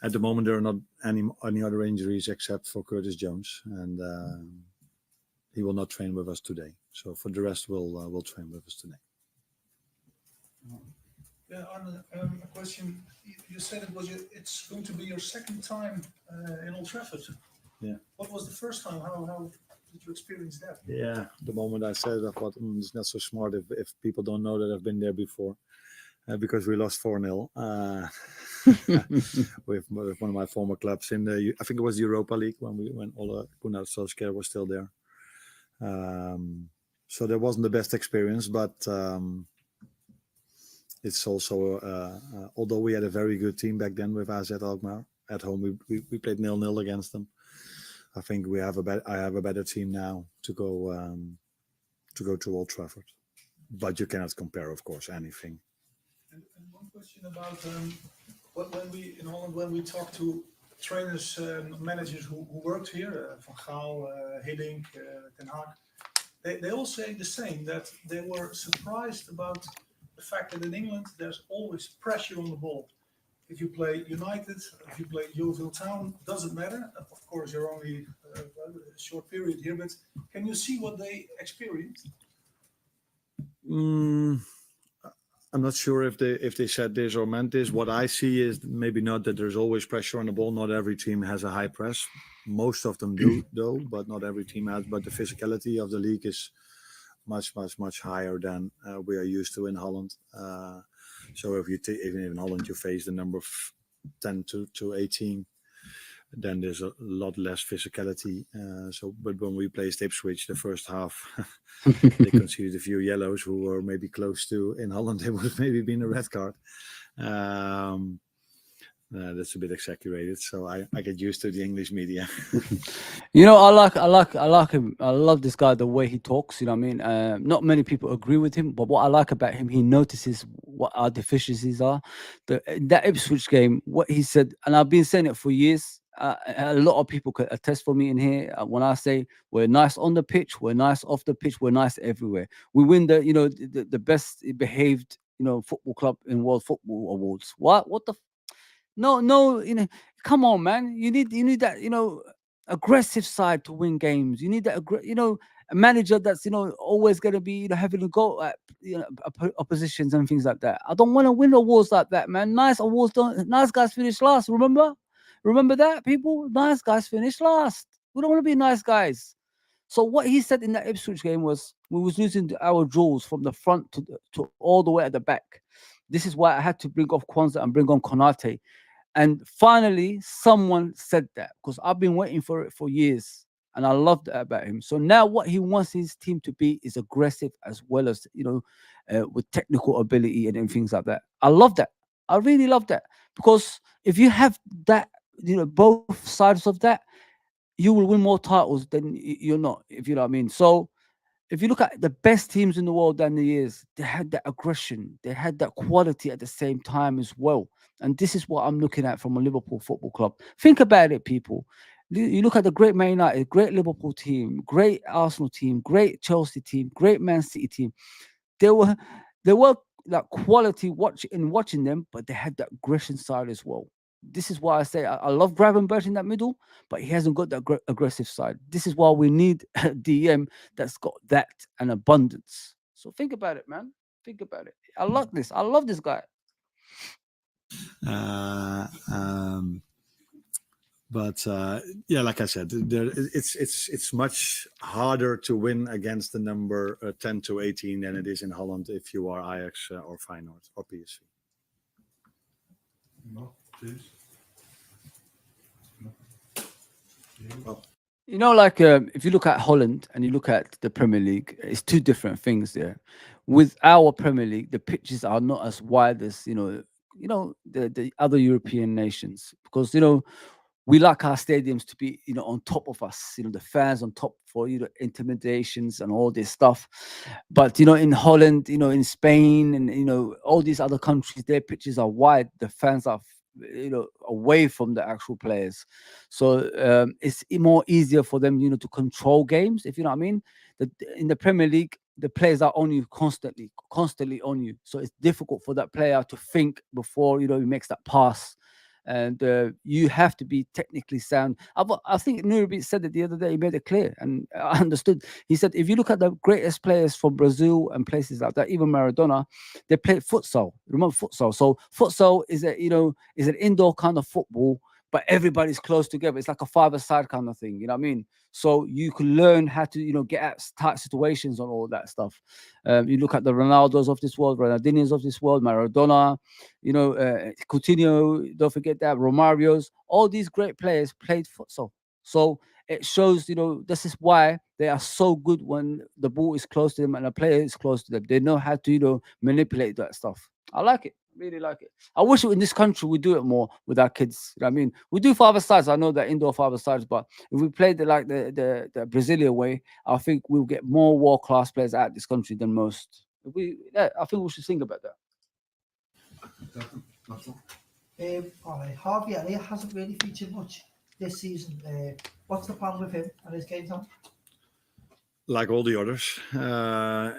At the moment, there are not any other injuries except for Curtis Jones, and he will not train with us today. So for the rest, will train with us today. Yeah, Arne, a question. You said it's going to be your second time in Old Trafford. Yeah. What was the first time? How did you experience that? Yeah, the moment I said it, I thought it's not so smart if people don't know that I've been there before, because we lost 4-0 with one of my former clubs in the, I think it was the Europa League when Ole Gunnar Solskjaer was still there. So that wasn't the best experience, but it's also although we had a very good team back then with AZ Alkmaar at home, we played 0-0 against them. I think I have a better team now to go to Old Trafford, but you cannot compare, of course, anything. And one question about when we in Holland, when we talk to trainers, managers who worked here, Van Gaal, Hiddink, Ten Hag, they all say the same, that they were surprised about the fact that in England there's always pressure on the ball. If you play United, if you play Yeovil Town, doesn't matter. Of course, you're only a short period here, but can you see what they experienced? I'm not sure if they said this or meant this. What I see is maybe not that there's always pressure on the ball. Not every team has a high press. Most of them do, though, but not every team has. But the physicality of the league is much higher than we are used to in Holland. So if even in Holland you face the number of 10 to 18, then there's a lot less physicality. But when we played Ipswich, the first half, they conceded a few yellows who were maybe close to, in Holland, it would have maybe been a red card. That's a bit exaggerated. So I get used to the English media. You know, I like him. I love this guy, the way he talks. You know what I mean? Not many people agree with him, but what I like about him, he notices what our deficiencies are. That Ipswich game, what he said, and I've been saying it for years. A lot of people could attest for me in here when I say we're nice on the pitch, we're nice off the pitch, we're nice everywhere. We win the best behaved football club in World Football Awards. What the. No, come on, man. You need that, aggressive side to win games. You need that, a manager that's, always going to be, having a go at, oppositions and things like that. I don't want to win awards like that, man. Nice guys finish last. Remember that, people? Nice guys finish last. We don't want to be nice guys. So what he said in that Ipswich game was we was losing our jewels from the front to all the way at the back. This is why I had to bring off Kwanzaa and bring on Konate. And finally, someone said that, because I've been waiting for it for years, and I love that about him. So now what he wants his team to be is aggressive as well as, with technical ability and things like that. I love that. I really love that, because if you have that, both sides of that, you will win more titles than you're not, if you know what I mean. So if you look at the best teams in the world down the years, they had that aggression, they had that quality at the same time as well. And this is what I'm looking at from a Liverpool Football Club. Think about it, people. You look at the great Man United, great Liverpool team, great Arsenal team, great Chelsea team, great Man City team. They were like quality watching them, but they had that aggression side as well. This is why I say I love Gravenberch in that middle, but he hasn't got that aggressive side. This is why we need a DM that's got that and abundance. So think about it, man. Think about it. I like this. I love this guy. But yeah, like I said, it's much harder to win against the number 10 to 18 than it is in Holland if you are Ajax or Feyenoord or PSV. No, please. No. You know, like if you look at Holland and you look at the Premier League, it's two different things there. With our Premier League, the pitches are not as wide as the other European nations, because we like our stadiums to be on top of us, the fans on top for intimidations and all this stuff. But in Holland, in Spain, and all these other countries, their pitches are wide. The fans are away from the actual players, so it's more easier for them to control games, if you know what I mean. In the Premier League, the players are on you constantly on you, so it's difficult for that player to think before he makes that pass. And you have to be technically sound. I think Nurbi said it the other day. He made it clear, and I understood. He said, if you look at the greatest players from Brazil and places like that, even Maradona, they played futsal. Remember futsal? So futsal is is an indoor kind of football, but everybody's close together. It's like a five-a-side kind of thing. You know what I mean? So you can learn how to get at tight situations and all that stuff. You look at the Ronaldos of this world, Ronaldinhos of this world, Maradona, Coutinho, don't forget that, Romario's, all these great players played futsal. So it shows, this is why they are so good when the ball is close to them and the player is close to them. They know how to, manipulate that stuff. I like it. Really like it. I wish in this country we do it more with our kids. You know what I mean? We do five-a-sides. I know that indoor five-a-sides, but if we played the Brazilian way, I think we'll get more world-class players out of this country than most. I think we should think about that. All right, Harvey Elliott hasn't really featured much this season. What's the plan with him and his game time? Like all the others,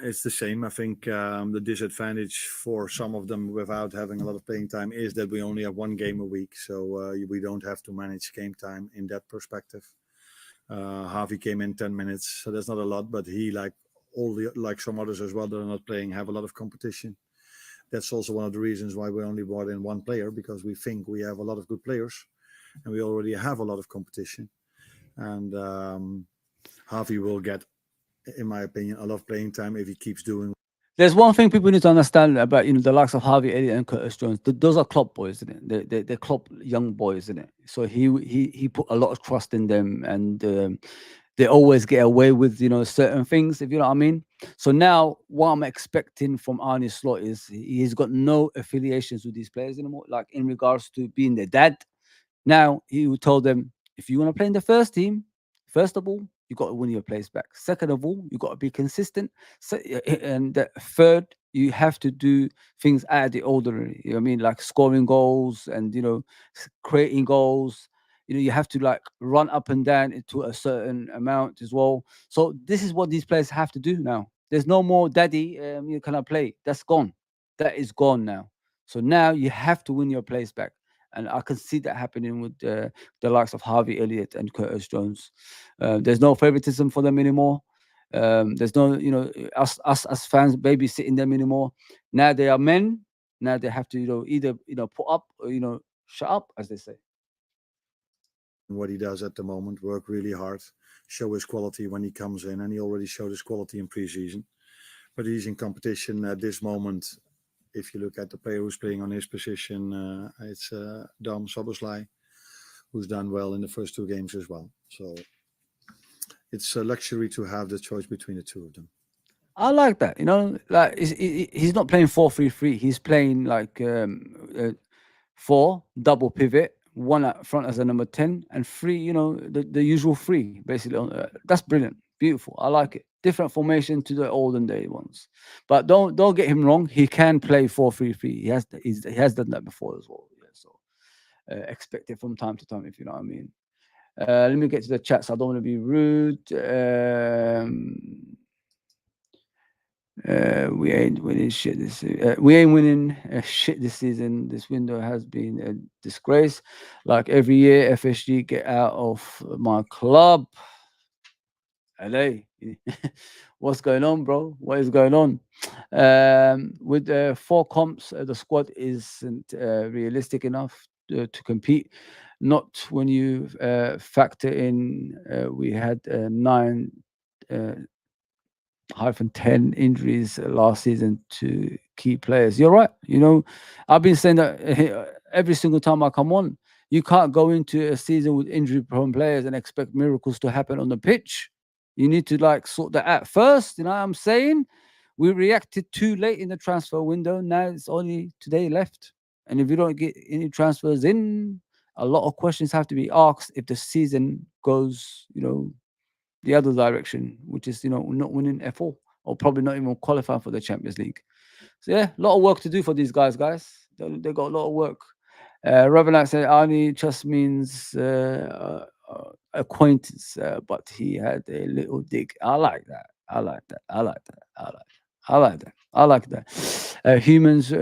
it's the same. I think the disadvantage for some of them without having a lot of playing time is that we only have one game a week, so we don't have to manage game time in that perspective. Harvey came in 10 minutes, so that's not a lot, but he, like some others as well that are not playing, have a lot of competition. That's also one of the reasons why we only brought in one player, because we think we have a lot of good players and we already have a lot of competition. And Harvey will get, in my opinion, a lot of playing time if he keeps doing. There's one thing people need to understand about the likes of Harvey Elliott and Curtis Jones. Those are club boys, isn't it? They're club young boys, isn't it? So he put a lot of trust in them, and they always get away with certain things, if you know what I mean. So now what I'm expecting from Arne Slot is he's got no affiliations with these players anymore, like in regards to being their dad. Now he will tell them, if you want to play in the first team, first of all, you got to win your place back. Second of all, you got to be consistent. And third, you have to do things out of the ordinary. You know what I mean? Like scoring goals and creating goals. You have to run up and down into a certain amount as well. So this is what these players have to do now. There's no more daddy, you cannot play. That's gone. That is gone now. So now you have to win your place back. And I can see that happening with the likes of Harvey Elliott and Curtis Jones. There's no favoritism for them anymore. There's no, us as fans babysitting them anymore. Now they are men. Now they have to, either put up or shut up, as they say. What he does at the moment, work really hard, show his quality when he comes in, and he already showed his quality in pre-season. But he's in competition at this moment. If you look at the player who's playing on his position, it's Dam Soboslai, who's done well in the first two games as well. So it's a luxury to have the choice between the two of them. I like that. He's not playing 4-3-3. He's playing 4 double pivot, 1 up front as a number 10, and 3. The usual 3 basically. That's brilliant, beautiful. I like it. Different formation to the olden day ones, but don't get him wrong. He can play 4-3-3. He has done that before as well. Yeah, so expect it from time to time, if you know what I mean. Let me get to the chats. I don't want to be rude. We ain't winning shit this season. We ain't winning shit this season. This window has been a disgrace. Like every year, FSG get out of my club. LA, what's going on, bro? What is going on? With 4 comps, the squad isn't realistic enough to compete. Not when you factor in we had 9 -10 injuries last season to key players. You're right. I've been saying that every single time I come on. You can't go into a season with injury-prone players and expect miracles to happen on the pitch. You need to sort that out first. You know what I'm saying? We reacted too late in the transfer window. Now it's only today left. And if you don't get any transfers in, a lot of questions have to be asked if the season goes, the other direction, which is, not winning F4 or probably not even qualifying for the Champions League. So yeah, a lot of work to do for these guys. They got a lot of work. Ravenak said Arne just means acquaintance, but he had a little dig. I like that. Humans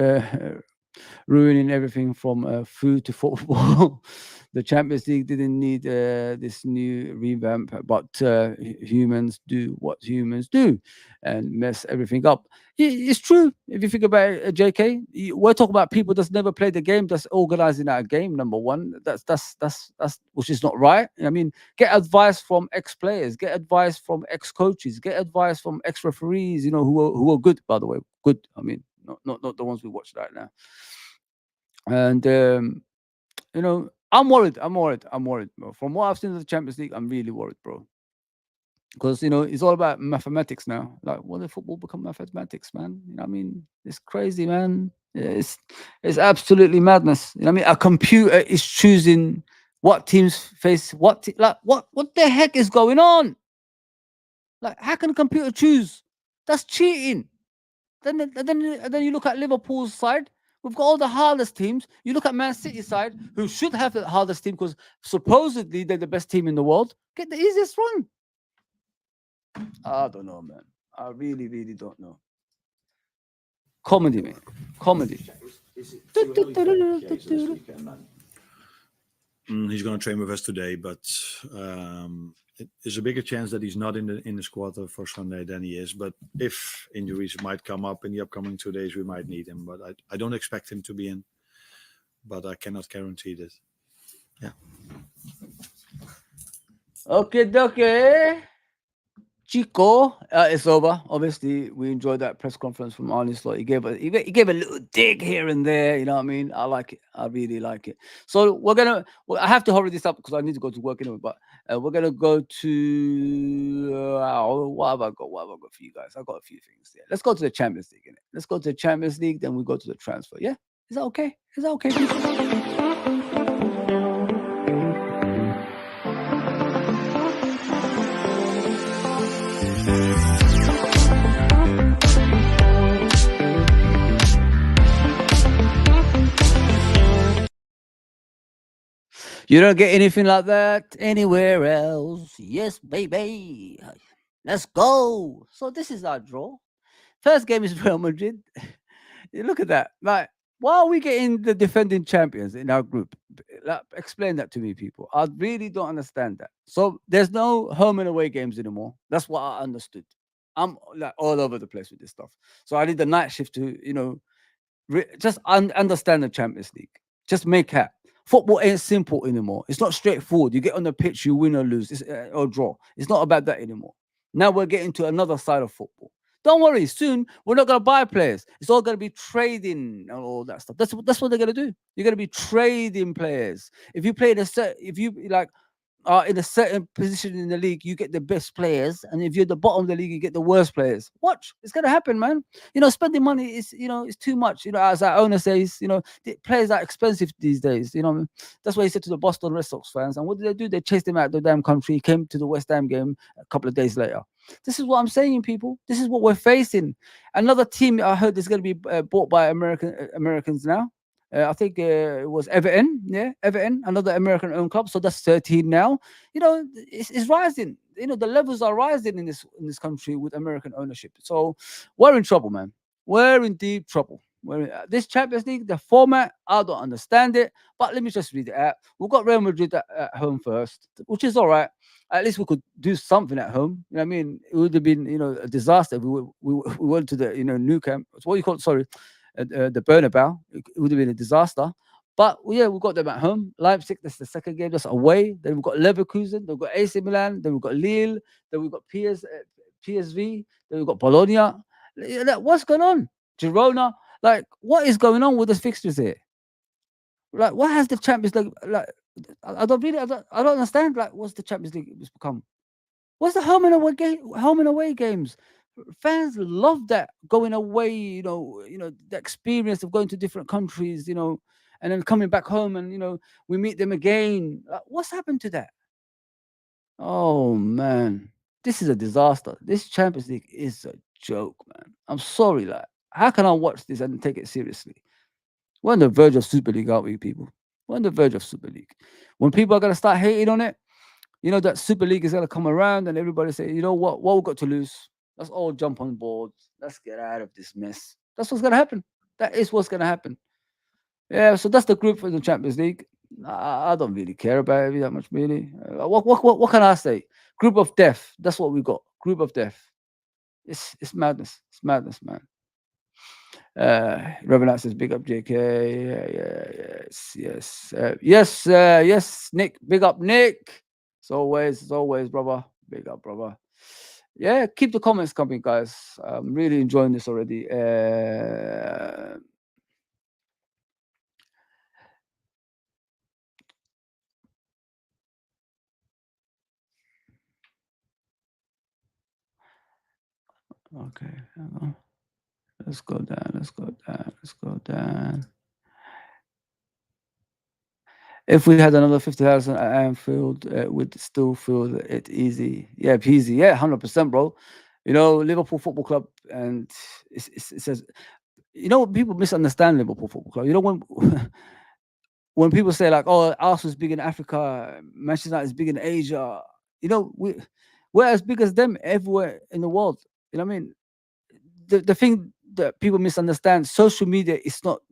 ruining everything from food to football. The Champions League didn't need this new revamp, but humans do what humans do and mess everything up. It's true. If you think about it, JK, we're talking about people that's never played the game, that's organizing that game. Number one, that's which is not right. I mean, get advice from ex-players, get advice from ex-coaches, get advice from ex-referees. Who are good, by the way. Good. I mean, not the ones we watch right now. And I'm worried. Bro. From what I've seen of the Champions League, I'm really worried, bro. Because it's all about mathematics now. Like, when did football become mathematics, man? I mean, it's crazy, man. It's absolutely madness. I mean, a computer is choosing what teams face what. What the heck is going on? Like, how can a computer choose? That's cheating. Then you look at Liverpool's side. We've got all the hardest teams. You look at Man City side, who should have the hardest team because supposedly they're the best team in the world. Get the easiest one. I don't know, man. I really, really don't know. Comedy, man. Comedy. Is it too early for Chiesa this weekend, man? He's going to train with us today, but there's a bigger chance that he's not in the squad for Sunday than he is. But if injuries might come up in the upcoming 2 days, we might need him. But I don't expect him to be in. But I cannot guarantee this. Yeah. Okay. Chico, it's over. Obviously, we enjoyed that press conference from Arne Slot. He gave a little dig here and there. You know what I mean? I like it. I really like it. So I have to hurry this up because I need to go to work anyway. But we're gonna go to what have I got? What have I got for you guys? I've got a few things there. Let's go to the Champions League. Innit? Let's go to the Champions League. Then we go to the transfer. Yeah, is that okay? Is that okay? You don't get anything like that anywhere else. Yes, baby. Let's go. So this is our draw. First game is Real Madrid. Look at that. Like, why are we getting the defending champions in our group? Like, explain that to me, people. I really don't understand that. So there's no home and away games anymore. That's what I understood. I'm like all over the place with this stuff. So I need the night shift to, just understand the Champions League. Just make it. Football ain't simple anymore. It's not straightforward. You get on the pitch, you win or lose, or draw. It's not about that anymore. Now we're getting to another side of football. Don't worry. Soon we're not gonna buy players. It's all gonna be trading and all that stuff. That's what they're gonna do. You're gonna be trading players. If you play in a certain position in the league, you get the best players, and if you're at the bottom of the league, you get the worst players. Watch, it's gonna happen, man. Spending money is, it's too much. As our owner says, the players are expensive these days. That's what he said to the Boston Red Sox fans. And what did they do? They chased him out of the damn country. He came to the West Ham game a couple of days later. This is what I'm saying, people. This is what we're facing. Another team I heard is going to be bought by Americans now. I think it was Everton. Yeah, Everton, another American-owned club. So that's 13 now. It's rising. The levels are rising in this country with American ownership. So we're in trouble, man. We're in deep trouble. This Champions League, the format, I don't understand it. But let me just read it out. We've got Real Madrid at home first, which is all right. At least we could do something at home. You know what I mean? It would have been, a disaster if we went to the, new camp. What do you call it? Sorry, the Bernabeu. It would have been a disaster. But yeah, we've got them at home. Leipzig, that's the second game. That's away. Then we've got Leverkusen. Then we've got AC Milan. Then we've got Lille. Then we've got PSV. Then we've got Bologna. What's going on? Girona. Like, what is going on with the fixtures here? Like, what has the Champions League like? I don't understand. Like, what's the Champions League has become? What's the home and away games? Fans love that going away. The experience of going to different countries. And then coming back home and we meet them again. Like, what's happened to that? Oh man, this is a disaster. This Champions League is a joke, man. I'm sorry, like, how can I watch this and take it seriously? We're on the verge of Super League, aren't we, people? We're on the verge of Super League. When people are going to start hating on it, that Super League is going to come around and everybody say, you know what we've got to lose. Let's all jump on board. Let's get out of this mess. That's what's going to happen. That is what's going to happen. Yeah, so that's the group for the Champions League. I don't really care about it that much, really. What can I say? Group of death. That's what we got. Group of death. It's madness. It's madness, man. Revenant says, big up JK. Yes, Nick. Big up, Nick. As always, brother. Big up, brother. Yeah, keep the comments coming, guys. I'm really enjoying this already. Okay, hang on. Let's go down. If we had another 50,000 at Anfield, we'd still feel it easy. Yeah, peasy. Yeah, 100%, bro. Liverpool Football Club, and it says, people misunderstand Liverpool Football Club. When people say like, oh, Arsenal's big in Africa, Manchester United is big in Asia, we're as big as them everywhere in the world. You know what I mean? The thing that people misunderstand, social media is not,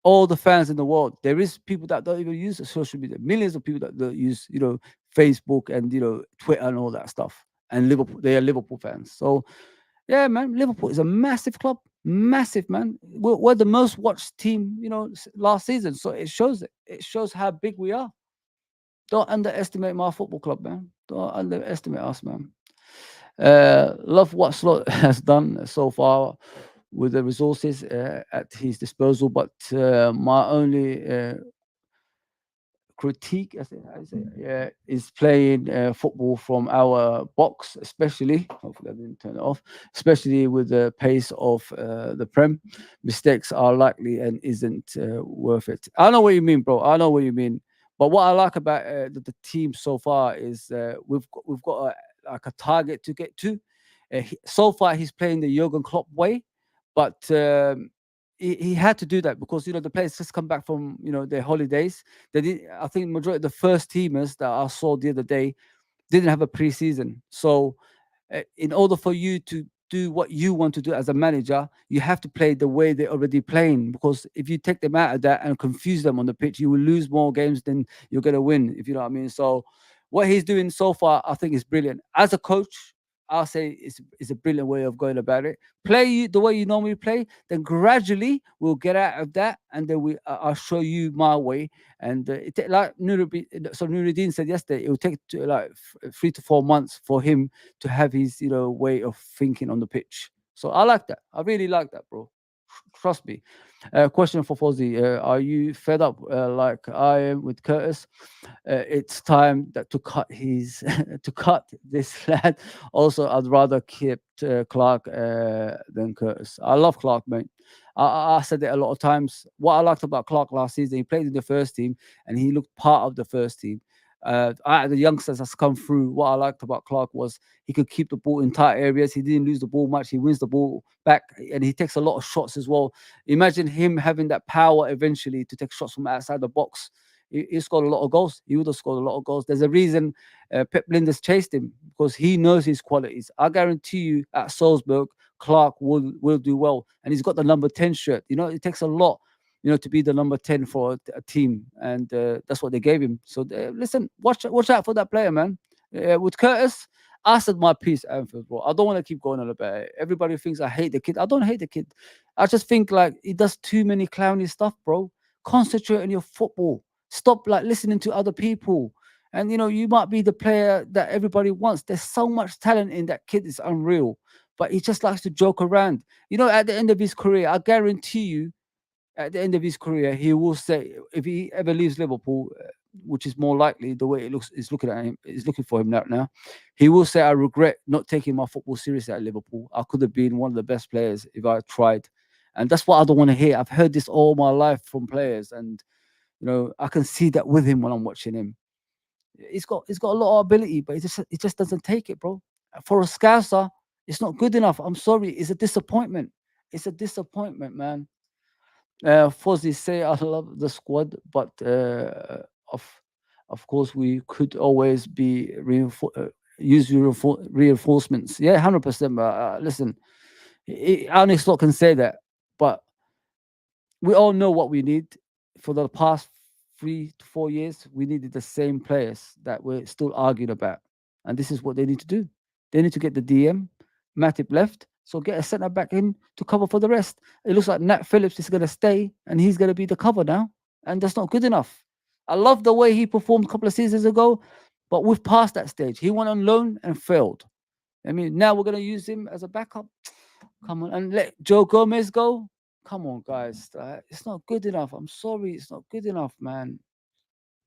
all the fans in the world. There is people that don't even use social media. Millions of people that don't use, Facebook and Twitter and all that stuff. And they are Liverpool fans. So yeah, man, Liverpool is a massive club, massive, man. We're the most watched team, last season. So it shows it. It shows how big we are. Don't underestimate my football club, man. Don't underestimate us, man. Love what Slot has done so far with the resources at his disposal, but my only critique, is playing football from our box, especially. Hopefully, I didn't turn it off. Especially with the pace of the Prem, mistakes are likely and isn't worth it. I know what you mean, bro. I know what you mean. But what I like about the team so far is we've got a target to get to. So far, he's playing the Jurgen Klopp way, but he had to do that because the players just come back from their holidays. I think majority of the first teamers that I saw the other day didn't have a preseason. So in order for you to do what you want to do as a manager, you have to play the way they're already playing, because if you take them out of that and confuse them on the pitch, you will lose more games than you're going to win, if you know what I mean. So what he's doing so far, I think is brilliant. As a coach, I'll say it's a brilliant way of going about it. Play the way you normally play, then gradually we'll get out of that, and then I'll show you my way. And like Nuruddin said yesterday, it will take like 3 to 4 months for him to have his way of thinking on the pitch. So I like that. I really like that, bro. Trust me. Question for Fozzy: are you fed up like I am with Curtis? It's time to cut his to cut this lad. Also, I'd rather keep Clark than Curtis. I love Clark, mate. I said it a lot of times. What I liked about Clark last season, he played in the first team and he looked part of the first team. Out of the youngsters that's come through, what I liked about Clark was he could keep the ball in tight areas. He didn't lose the ball much. He wins the ball back, and he takes a lot of shots as well. Imagine him having that power eventually to take shots from outside the box. He scored a lot of goals. He would have scored a lot of goals. There's a reason Pep Linders chased him, because he knows his qualities. I guarantee you at Salzburg, Clark will do well. And he's got the number 10 shirt. You know, it takes a lot, you know, to be the number 10 for a team. And that's what they gave him. So listen, watch out for that player, man. With Curtis, I said my piece at Anfield, bro. I don't want to keep going on about it. Everybody thinks I hate the kid. I don't hate the kid. I just think like he does too many clowny stuff, bro. Concentrate on your football. Stop like listening to other people. And you know, you might be the player that everybody wants. There's so much talent in that kid, it's unreal. But he just likes to joke around. You know, at the end of his career, I guarantee you, at the end of his career, he will say, if he ever leaves Liverpool, which is more likely the way it looks, is looking at him, is looking for him now. He will say, "I regret not taking my football seriously at Liverpool. I could have been one of the best players if I tried." And that's what I don't want to hear. I've heard this all my life from players, and you know, I can see that with him when I'm watching him. He's got a lot of ability, but he just doesn't take it, bro. For a Scouser, it's not good enough. I'm sorry, it's a disappointment. It's a disappointment, man. Fozzy say I love the squad, but of course we could always be use reinforcements. Yeah, 100%. But listen, Arne Slot can say that, but we all know what we need. For the past 3 to 4 years, we needed the same players that we're still arguing about, and this is what they need to do. They need to get the DM. Matip left, so get a centre back in to cover for the rest. It looks like Nat Phillips is going to stay, and he's going to be the cover now, and that's not good enough. I love the way he performed a couple of seasons ago, but we've passed that stage. He went on loan and failed. I mean, now we're going to use him as a backup. Come on, and let Joe Gomez go. Come on, guys. It's not good enough. I'm sorry. It's not good enough, man.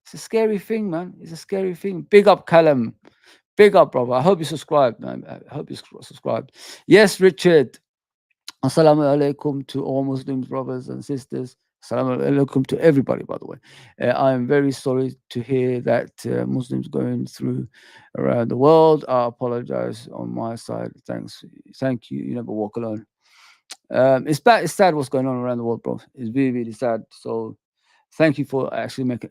It's a scary thing, man. It's a scary thing. Big up, Callum. Big up, brother. I hope you subscribed, man. I hope you subscribed. Yes, Richard. Assalamu alaikum to all Muslims, brothers and sisters. Assalamu alaikum to everybody, by the way. I am very sorry to hear that Muslims going through around the world. I apologize on my side. Thanks. Thank you. You never walk alone. It's bad. It's sad what's going on around the world, bro. It's really, really sad. So thank you for actually making,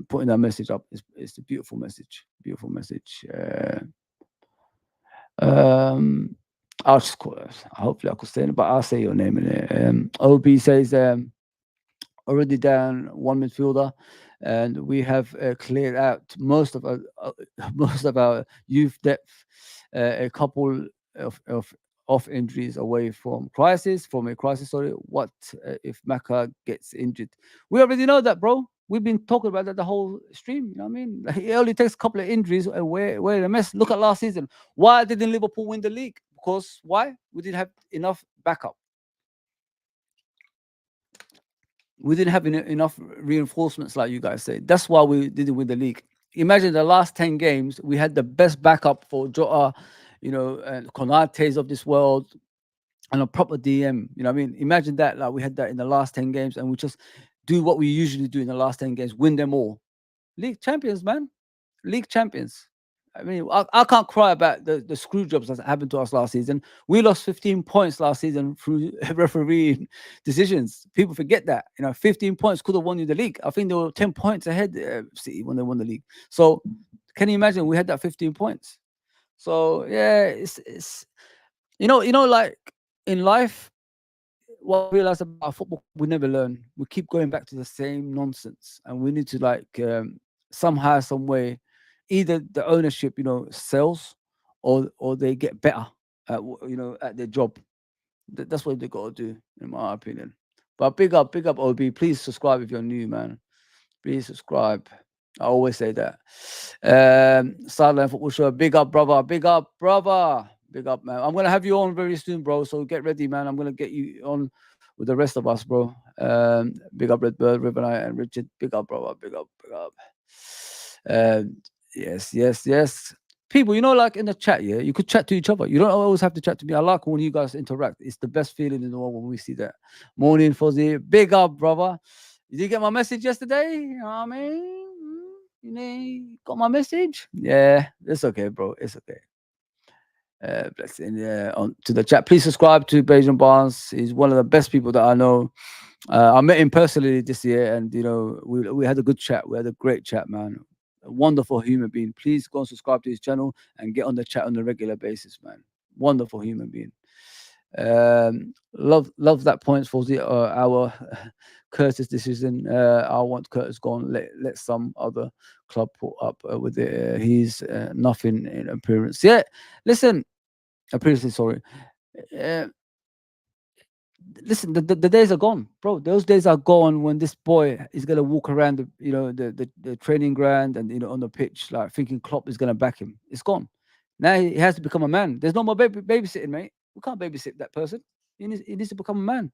putting that message up. It's a beautiful message. Beautiful message. I'll just call it. Hopefully I could say it, but I'll say your name in it. OB says already down one midfielder, and we have cleared out most of our youth depth. A couple of injuries away from a crisis. Sorry, what if Maka gets injured? We already know that, bro. We've been talking about that the whole stream. You know what I mean? It only takes a couple of injuries and we're in a mess. Look at last season. Why didn't Liverpool win the league? Because why? We didn't have enough backup. We didn't have enough reinforcements, like you guys say. That's why we didn't win the league. Imagine the last 10 games, we had the best backup for Jota, and Konates of this world, and a proper DM. You know what I mean? Imagine that. Like we had that in the last 10 games, and we just do what we usually do in the last 10 games, win them all. League champions, man. League champions. I mean, I can't cry about the screw jobs that happened to us last season. We lost 15 points last season through referee decisions. People forget that. 15 points could have won you the league. I think they were 10 points ahead City when they won the league. So can you imagine we had that 15 points? So yeah, it's like in life, what I realized about football, we never learn. We keep going back to the same nonsense, and we need to somehow, some way, either the ownership, sells, or they get better at their job. That's what they got to do, in my opinion. But big up, OB. Please subscribe if you're new, man. Please subscribe. I always say that. Sideline Football Show. Big up, brother. Big up, brother. Big up, man. I'm gonna have you on very soon, bro. So get ready, man. I'm gonna get you on with the rest of us, bro. Big up, Redbird, Ribbonite, and Richard. Big up, brother. Big up, big up. Yes. People, like in the chat, yeah, you could chat to each other. You don't always have to chat to me. I like when you guys interact. It's the best feeling in the world when we see that. Morning, Fozzy. Big up, brother. Did you get my message yesterday? You know what I mean? You know, you got my message? Yeah, it's okay, bro. It's okay. Blessing, yeah. On to the chat. Please subscribe to Beijing Barnes. He's one of the best people that I know. I met him personally this year, and you know, we had a good chat. We had a great chat, man. A wonderful human being. Please go and subscribe to his channel and get on the chat on a regular basis, man. Wonderful human being. Love that points for our Curtis decision. I want Curtis gone. Let some other club put up with it. He's nothing in appearance. Yeah, listen, appearance. Sorry. Uh, Listen, the days are gone, bro. Those days are gone when this boy is gonna walk around the training ground and on the pitch like thinking Klopp is gonna back him. It's gone. Now he has to become a man. There's no more babysitting, mate. We can't babysit that person. He needs to become a man.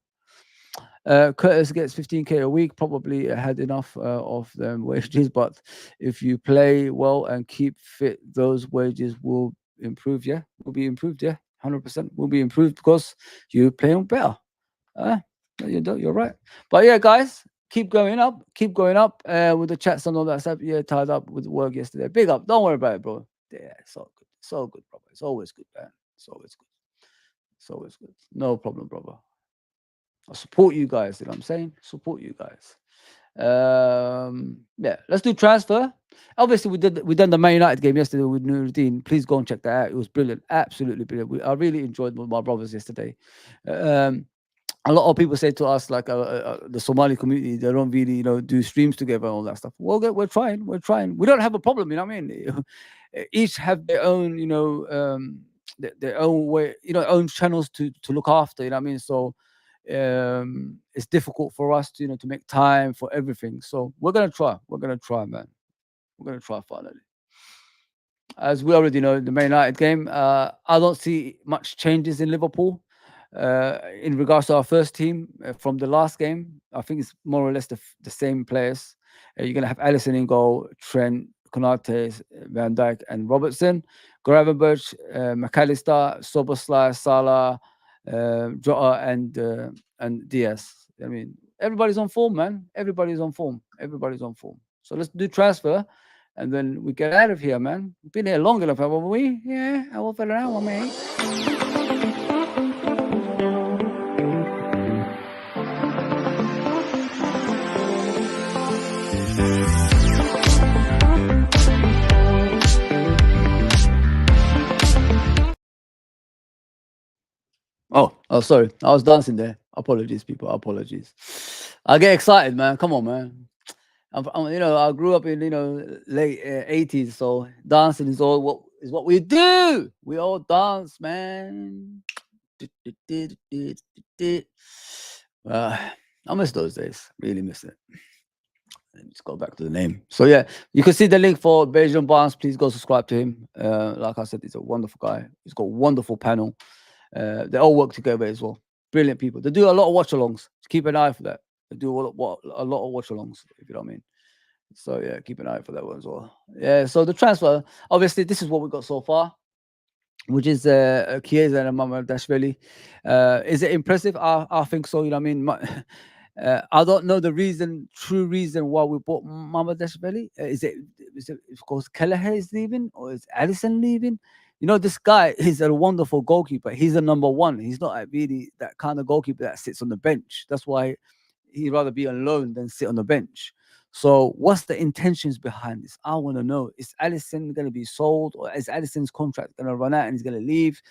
Curtis gets 15k a week. Probably had enough of them wages, but if you play well and keep fit, those wages will improve. Yeah, will be improved. Yeah, 100% will be improved because you playing better. You're right. But yeah, guys, keep going up with the chats and all that stuff. Yeah, tied up with work yesterday. Big up. Don't worry about it, bro. Yeah, it's all good. It's all good, brother. It's always good, man. It's always good. It's always good. No problem, brother. I support you guys. You know what I'm saying? Support you guys. Yeah, let's do transfer. Obviously, we done the Man United game yesterday with Nuruddin. Please go and check that out. It was brilliant, absolutely brilliant. I really enjoyed with my brothers yesterday. A lot of people say to us like the Somali community, they don't really do streams together and all that stuff. Well, we're trying. We don't have a problem. You know what I mean? Each have their own their own way, own channels to look after. You know what I mean? So it's difficult for us to to make time for everything. So we're gonna try, man. We're gonna try finally. As we already know, the Man United game, I don't see much changes in Liverpool in regards to our first team from the last game. I think it's more or less the same players. You're gonna have Alisson in goal, Trent, Konate, Van Dijk, and Robertson, Gravenberch, McAllister, Soboslai, Salah, Jota, and Diaz. I mean, everybody's on form, man. Everybody's on form. So let's do transfer, and then we get out of here, man. We've been here long enough, haven't we? Yeah, I will fill it out, mate. Oh, sorry. I was dancing there. Apologies, people. Apologies. I get excited, man. Come on, man. I grew up in late 80s, so dancing is what we do. We all dance, man. I miss those days. Really miss it. Let me just go back to the name. So yeah, you can see the link for Beijing Barnes. Please go subscribe to him. Like I said, he's a wonderful guy. He's got a wonderful panel. They all work together as well. Brilliant people. They do a lot of watch-alongs. Keep an eye for that. They do a lot of watch-alongs, if you know what I mean. So yeah, keep an eye for that one as well. Yeah. So the transfer, obviously, this is what we got so far, which is Chiesa and Mamardashvili. Is it impressive? I think so. You know what I mean? I don't know the true reason why we bought Mamardashvili. Is it because Kelleher is leaving or is Alisson leaving? This guy is a wonderful goalkeeper. He's a number one. He's not really that kind of goalkeeper that sits on the bench. That's why he'd rather be on loan than sit on the bench. So what's the intentions behind this? I want to know. Is Alisson going to be sold, or is Alisson's contract going to run out and he's going to leave?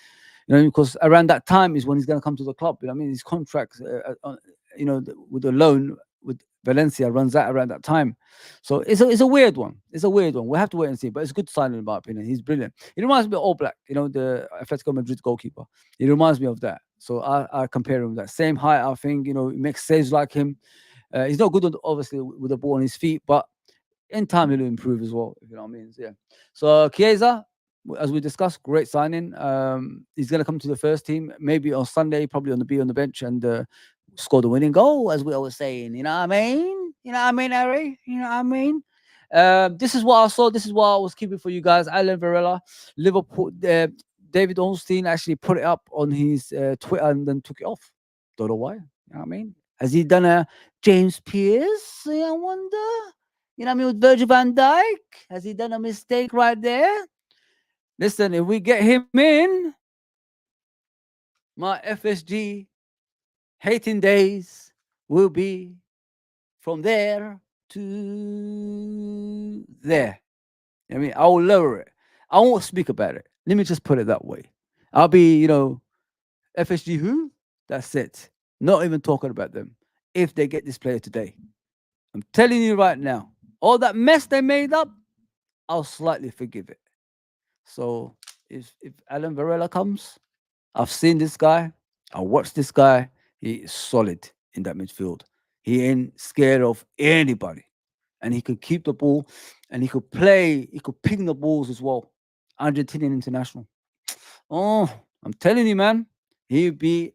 Because around that time is when he's going to come to the club. I mean, his contract, with the loan with Valencia runs out around that time. So it's a weird one. We'll have to wait and see. But it's a good signing in my opinion. He's brilliant. He reminds me of All Black, the Atletico Madrid goalkeeper. He reminds me of that. So I compare him with that. Same height, I think. He makes saves like him. He's not good, obviously, with the ball on his feet, but in time he'll improve as well, if you know what I mean. Yeah. So Chiesa, as we discussed, great signing. He's going to come to the first team, maybe on Sunday, probably on the bench and score the winning goal, as we always saying. You know what I mean? Harry? You know what I mean? This is what I saw. This is what I was keeping for you guys. Alan Varela, Liverpool. David Ornstein actually put it up on his Twitter and then took it off. Don't know why. You know what I mean? Has he done a James Pierce? I wonder. You know what I mean? With Virgil van Dijk, has he done a mistake right there? Listen, if we get him in, my FSG hating days will be from there to there. I mean, I will lower it. I won't speak about it. Let me just put it that way. I'll be, FSG who? That's it. Not even talking about them if they get this player today. I'm telling you right now, all that mess they made up, I'll slightly forgive it. So if Alan Varela comes, I've seen this guy. I watched this guy. He is solid in that midfield. He ain't scared of anybody. And he could keep the ball and he could play, he could ping the balls as well. Argentinian international. Oh, I'm telling you, man, he'd be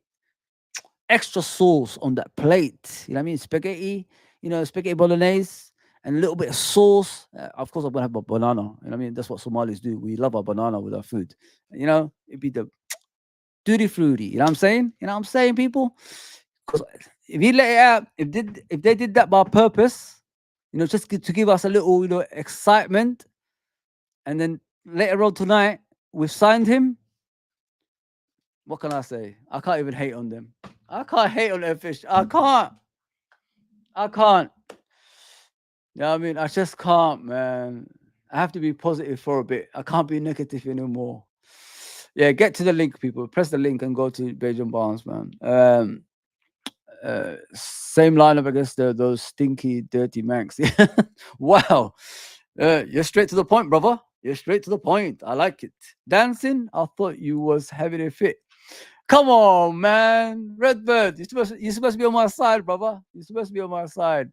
extra sauce on that plate. You know what I mean? Spaghetti, spaghetti bolognese and a little bit of sauce. Of course, I'm going to have a banana. You know what I mean? That's what Somalis do. We love our banana with our food. It'd be the duty fruity. You know what I'm saying? You know what I'm saying, people? Because if he let it out, if they did that by purpose, just to give us a little, excitement, and then later on tonight we've signed him. What can I say? I can't even hate on them. I can't hate on their fish. I can't. You know what I mean? I just can't, man. I have to be positive for a bit. I can't be negative anymore. Yeah, get to the link, people. Press the link and go to Beijing Barnes, man. Same lineup against those stinky, dirty Manx. Wow. You're straight to the point, brother. You're straight to the point. I like it. Dancing, I thought you was having a fit. Come on, man. Redbird, you're supposed to be on my side, brother. You're supposed to be on my side.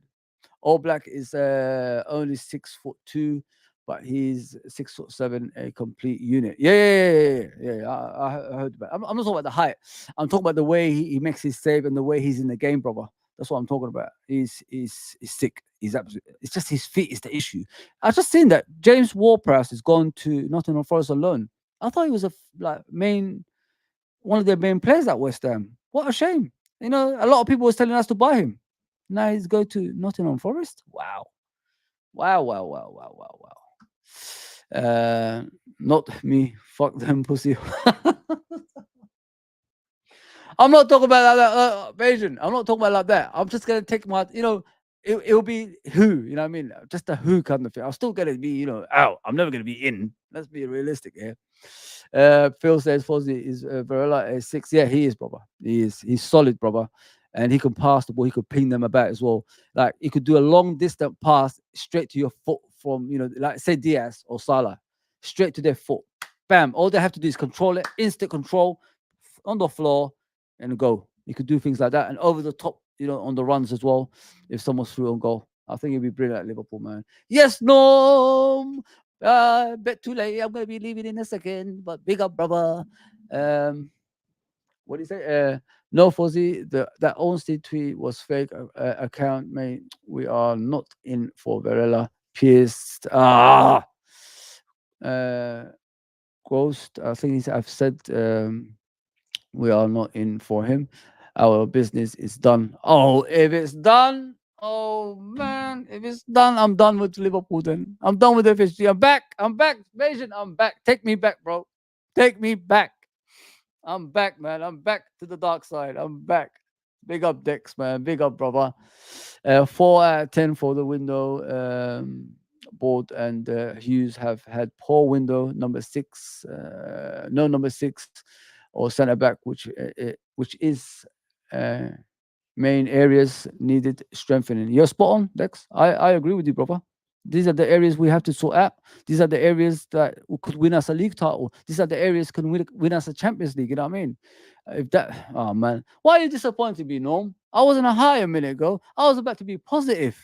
All Black is only 6'2", but he's 6'7", a complete unit. Yeah. I heard about it. I'm not talking about the height. I'm talking about the way he makes his save and the way he's in the game, brother. That's what I'm talking about. He's sick. He's absolutely. It's just his feet is the issue. I just seen that James Ward-Prowse has gone to Nottingham Forest alone. I thought he was one of their main players at West Ham. What a shame. A lot of people was telling us to buy him. Now he's going to Nottingham Forest. Wow. Not me. Fuck them, pussy. I'm not talking about that, Asian. I'm not talking about like that. I'm just gonna take my, it'll be who, you know what I mean? Just a who kind of thing. I'm still gonna be, out. I'm never gonna be in. Let's be realistic here. Phil says Fozzie is Varela a 6. Yeah, he is, brother. He's solid, brother. And he can pass the ball. He could ping them about as well. Like he could do a long distance pass straight to your foot from, like say Diaz or Salah, straight to their foot. Bam. All they have to do is control it, instant control on the floor and go. He could do things like that. And over the top, on the runs as well. If someone's through on goal. I think he'd be brilliant at Liverpool, man. Yes, no. Bet too late. I'm going to be leaving in a second. But big up, brother. What do you say? No, Fozzie, that Ornstein tweet was fake account, mate. We are not in for Varela. Pierced. Ghost. I think I've said we are not in for him. Our business is done. Oh, if it's done, oh man, if it's done, I'm done with Liverpool then. I'm done with FSG. I'm back, Mason, I'm back. Take me back, bro. Take me back. I'm back, man. I'm back to the dark side. I'm back. Big up, Dex, man. Big up, brother. 4 out of 10 for the window. Board and Hughes have had poor window. Number 6, no number 6 or centre back, which is main areas needed strengthening. You're spot on, Dex. I agree with you, brother. These are the areas we have to sort out. These are the areas that could win us a league title. These are the areas can win us a Champions League. You know what I mean? Oh man, why are you disappointed me, Norm? I wasn't a high a minute ago. I was about to be positive.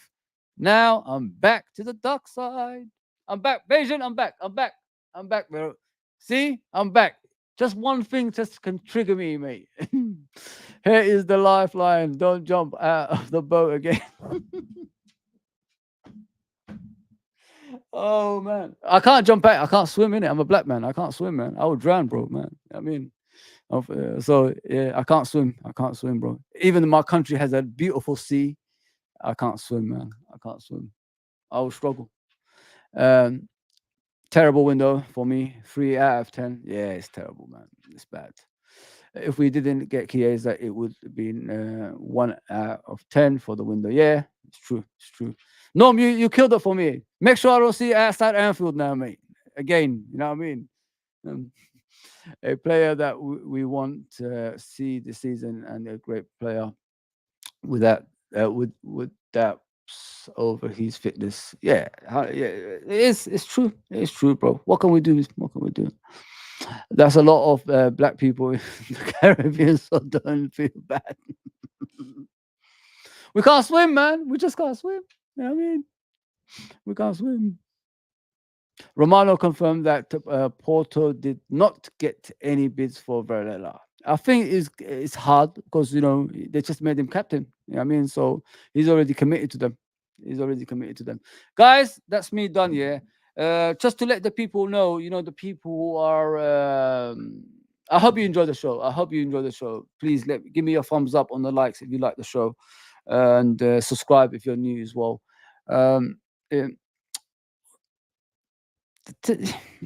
Now I'm back to the dark side. I'm back, Beijing. I'm back, bro. See, I'm back. Just one thing just can trigger me, mate. Here is the lifeline. Don't jump out of the boat again. Oh man, I can't jump back. I can't swim in it. I'm a black man. I can't swim, man. I would drown, bro, man. I mean, so yeah, I can't swim. I can't swim, bro. Even my country has a beautiful sea. I can't swim, man. I can't swim. I will struggle. Terrible window for me. 3 out of 10. Yeah, it's terrible, man. It's bad. If we didn't get Chiesa, it would have been 1 out of 10 for the window. Yeah, it's true. It's true. No, you killed it for me. Make sure I don't see you outside Anfield now, mate. Again, you know what I mean? Um, a player that we want to see this season, and a great player with that with that over his fitness. Yeah, yeah, it's true. It's true, bro. What can we do? What can we do? That's a lot of black people in the Caribbean, so don't feel bad. We can't swim, man. We just can't swim. You know what I mean? We can't swim. Romano confirmed that Porto did not get any bids for Varela. I think it's hard because they just made him captain. You know what I mean? So he's already committed to them. He's already committed to them. Guys, that's me done. Yeah. Just to let the people know, the people who are. I hope you enjoy the show. I hope you enjoy the show. Please give me a thumbs up on the likes if you like the show, and subscribe if you're new as well. Yeah,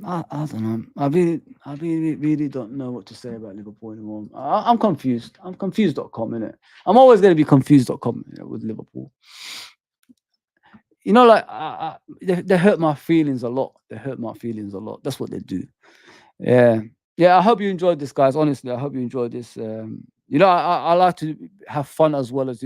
I don't know. I really don't know what to say about Liverpool anymore. I'm confused. I'm confused.com, innit? I'm always going to be confused.com with Liverpool. Like they hurt my feelings a lot. They hurt my feelings a lot. That's what they do. Yeah. I hope you enjoyed this, guys. Honestly, I hope you enjoyed this. I like to have fun as well as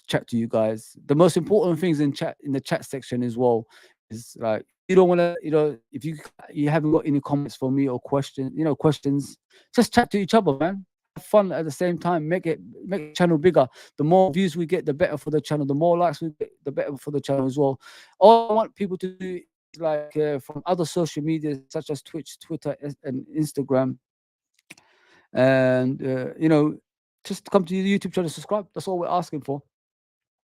chat to you guys. The most important things in the chat section as well is like you don't want to if you haven't got any comments for me or questions, just chat to each other, man. Have fun at the same time. Make the channel bigger. The more views we get, the better for the channel. The more likes we get, the better for the channel as well. All I want people to do is like from other social media such as Twitch, Twitter, and Instagram, and just come to the YouTube channel, subscribe. That's all we're asking for.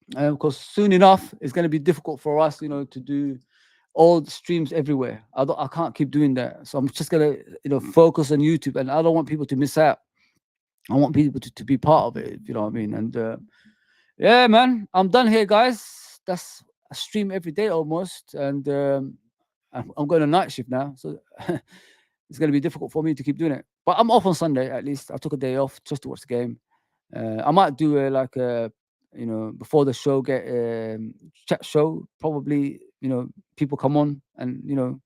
Because soon enough, it's going to be difficult for us, to do all the streams everywhere. I can't keep doing that. So I'm just going to, focus on YouTube, and I don't want people to miss out. I want people to be part of it, if you know what I mean. And yeah, man, I'm done here, guys. That's a stream every day almost. And I'm going to night shift now. So it's going to be difficult for me to keep doing it. But I'm off on Sunday, at least. I took a day off just to watch the game. I might do before the show, get chat show. Probably, people come on and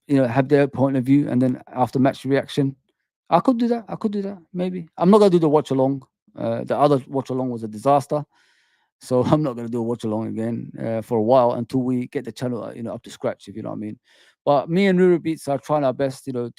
have their point of view, and then after match reaction. I could do that. Maybe I'm not gonna do the watch along. The other watch along was a disaster, so I'm not gonna do a watch along again for a while until we get the channel up to scratch, if you know what I mean. But me and Ruru Beats are trying our best, to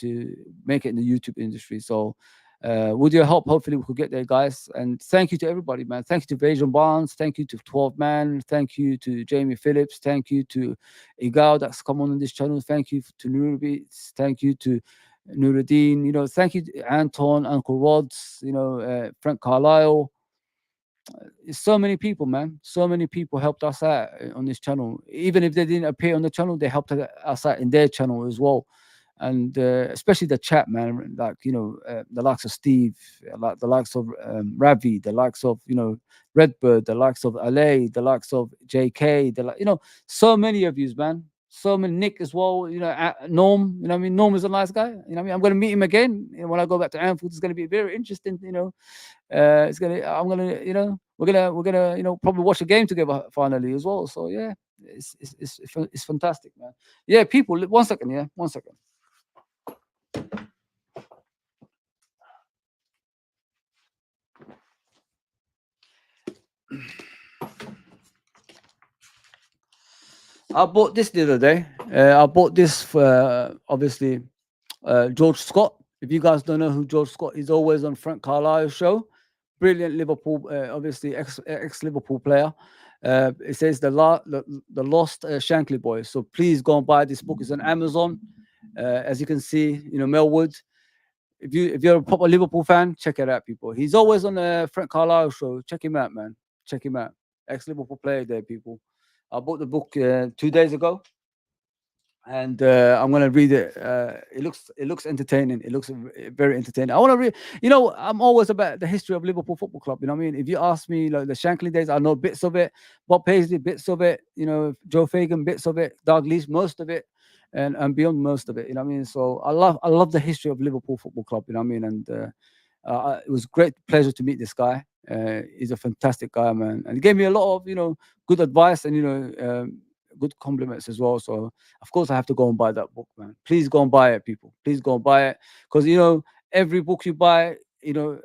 make it in the YouTube industry. So with your help, hopefully we could get there, guys. And thank you to everybody, man. Thank you to Vajon Barnes. Thank you to 12 Man. Thank you to Jamie Phillips. Thank you to Igal that's come on this channel. Thank you to Nuru Beats. Thank you to Nuruddin. Thank you to Anton, Uncle Rods, Frank Carlisle. So many people, man. So many people helped us out on this channel. Even if they didn't appear on the channel, they helped us out in their channel as well. And especially the chat, man, like the likes of Steve, like the likes of Ravi, the likes of Redbird, the likes of Ale, the likes of JK, so many of you, man, so many. Nick as well, Norm, what I mean, Norm is a nice guy, what I mean. I'm gonna meet him again when I go back to Anfield. It's gonna be very interesting, we're gonna probably watch a game together finally as well. So yeah, it's fantastic, man. Yeah, people, 1 second, 1 second. I bought this the other day. I bought this for obviously George Scott. If you guys don't know who George Scott is, always on Frank Carlisle's show. Brilliant Liverpool, obviously ex Liverpool player. It says the Lost Shankly Boys. So please go and buy this book. It's on Amazon. As you can see, Melwood. If you're a proper Liverpool fan, check it out, people. He's always on the Frank Carlisle show. Check him out, man. Check him out. Ex Liverpool player there, people. I bought the book 2 days ago. and I'm gonna read it. It looks entertaining. It looks very entertaining. I want to read. You know, I'm always about the history of Liverpool Football Club. You know what I mean? If you ask me, like the Shankly days, I know bits of it. Bob Paisley, bits of it. You know, Joe Fagan, bits of it. Doug Lees, most of it, and beyond most of it. You know what I mean? So I love the history of Liverpool Football Club. You know what I mean? And it was great pleasure to meet this guy. He's a fantastic guy, man, and he gave me a lot of good advice and good compliments as well. So of course I have to go and buy that book, man. Please go and buy it, people. Please go and buy it, because every book you buy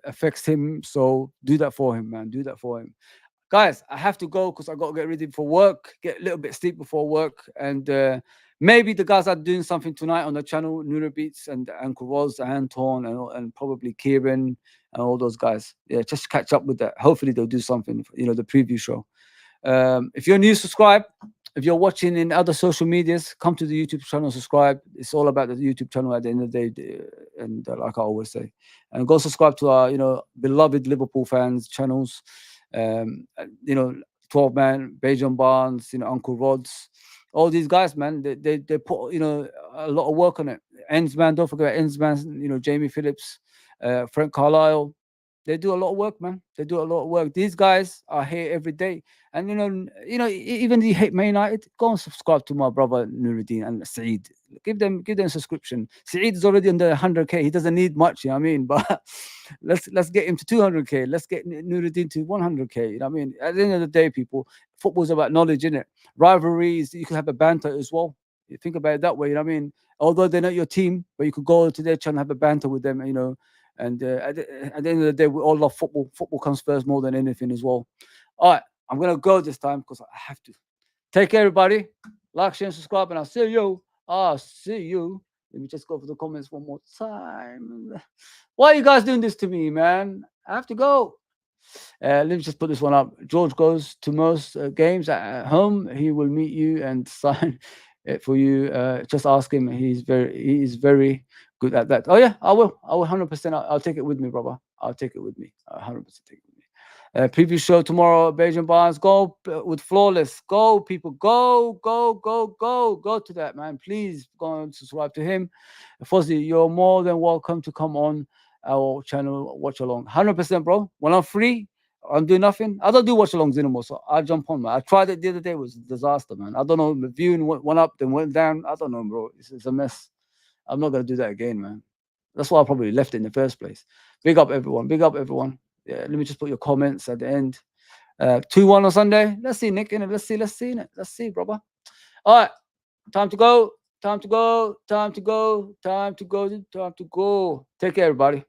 affects him. So do that for him, man. Do that for him. Guys, I have to go because I got to get ready for work, get a little bit sleep before work, and maybe the guys are doing something tonight on the channel, Nura Beats and Uncle Roz, Anton, and probably Kieran and all those guys. Yeah, just catch up with that. Hopefully they'll do something, the preview show. If you're new, subscribe. If you're watching in other social medias, come to the YouTube channel, subscribe. It's all about the YouTube channel at the end of the day, and like I always say, and go subscribe to our beloved Liverpool fans channels. 12 Man, Bejan Barnes, Uncle Rods, all these guys, man, they put a lot of work on it. Ends man, don't forget Ends man, Jamie Phillips, Frank Carlisle. They do a lot of work, man. They do a lot of work. These guys are here every day. And even if you hate Man United, go and subscribe to my brother Nuruddin and Saeed. Give them a subscription. Saeed is already under 100k. He doesn't need much, you know what I mean? But let's get him to 200k. Let's get Nuruddin to 100k. You know what I mean? At the end of the day, people, football's about knowledge, isn't it? Rivalries, you can have a banter as well. You think about it that way, you know what I mean? Although they're not your team, but you could go to their channel and have a banter with them, And at the end of the day, we all love football. Football comes first more than anything as well. All right, I'm going to go this time because I have to. Take care, everybody. Like, share, and subscribe, and I'll see you. I'll see you. Let me just go for the comments one more time. Why are you guys doing this to me, man? I have to go. Let me just put this one up. George goes to most games at home. He will meet you and sign it for you. Just ask him. He is very good at that. Oh yeah, I will 100%. I'll take it with me, brother. I'll take it with me. 100% take it with me. Preview show tomorrow. Bejan Barnes, go with Flawless. Go, people, go to that, man. Please go and subscribe to him. Fozzie, you're more than welcome to come on our channel, watch along. 100%, bro. When I'm free, I'm doing nothing. I don't do watch alongs anymore, so I jump on, man. I tried it the other day, it was a disaster, man. I don't know. The viewing went up, then went down. I don't know, bro. It's a mess. I'm not gonna do that again, man. That's why I probably left it in the first place. Big up everyone. Big up everyone. Yeah, let me just put your comments at the end. 2-1 on Sunday. Let's see, Nick. Let's see, innit? Let's see, brother. All right. Time to go. Time to go. Time to go. Time to go. Time to go. Take care, everybody.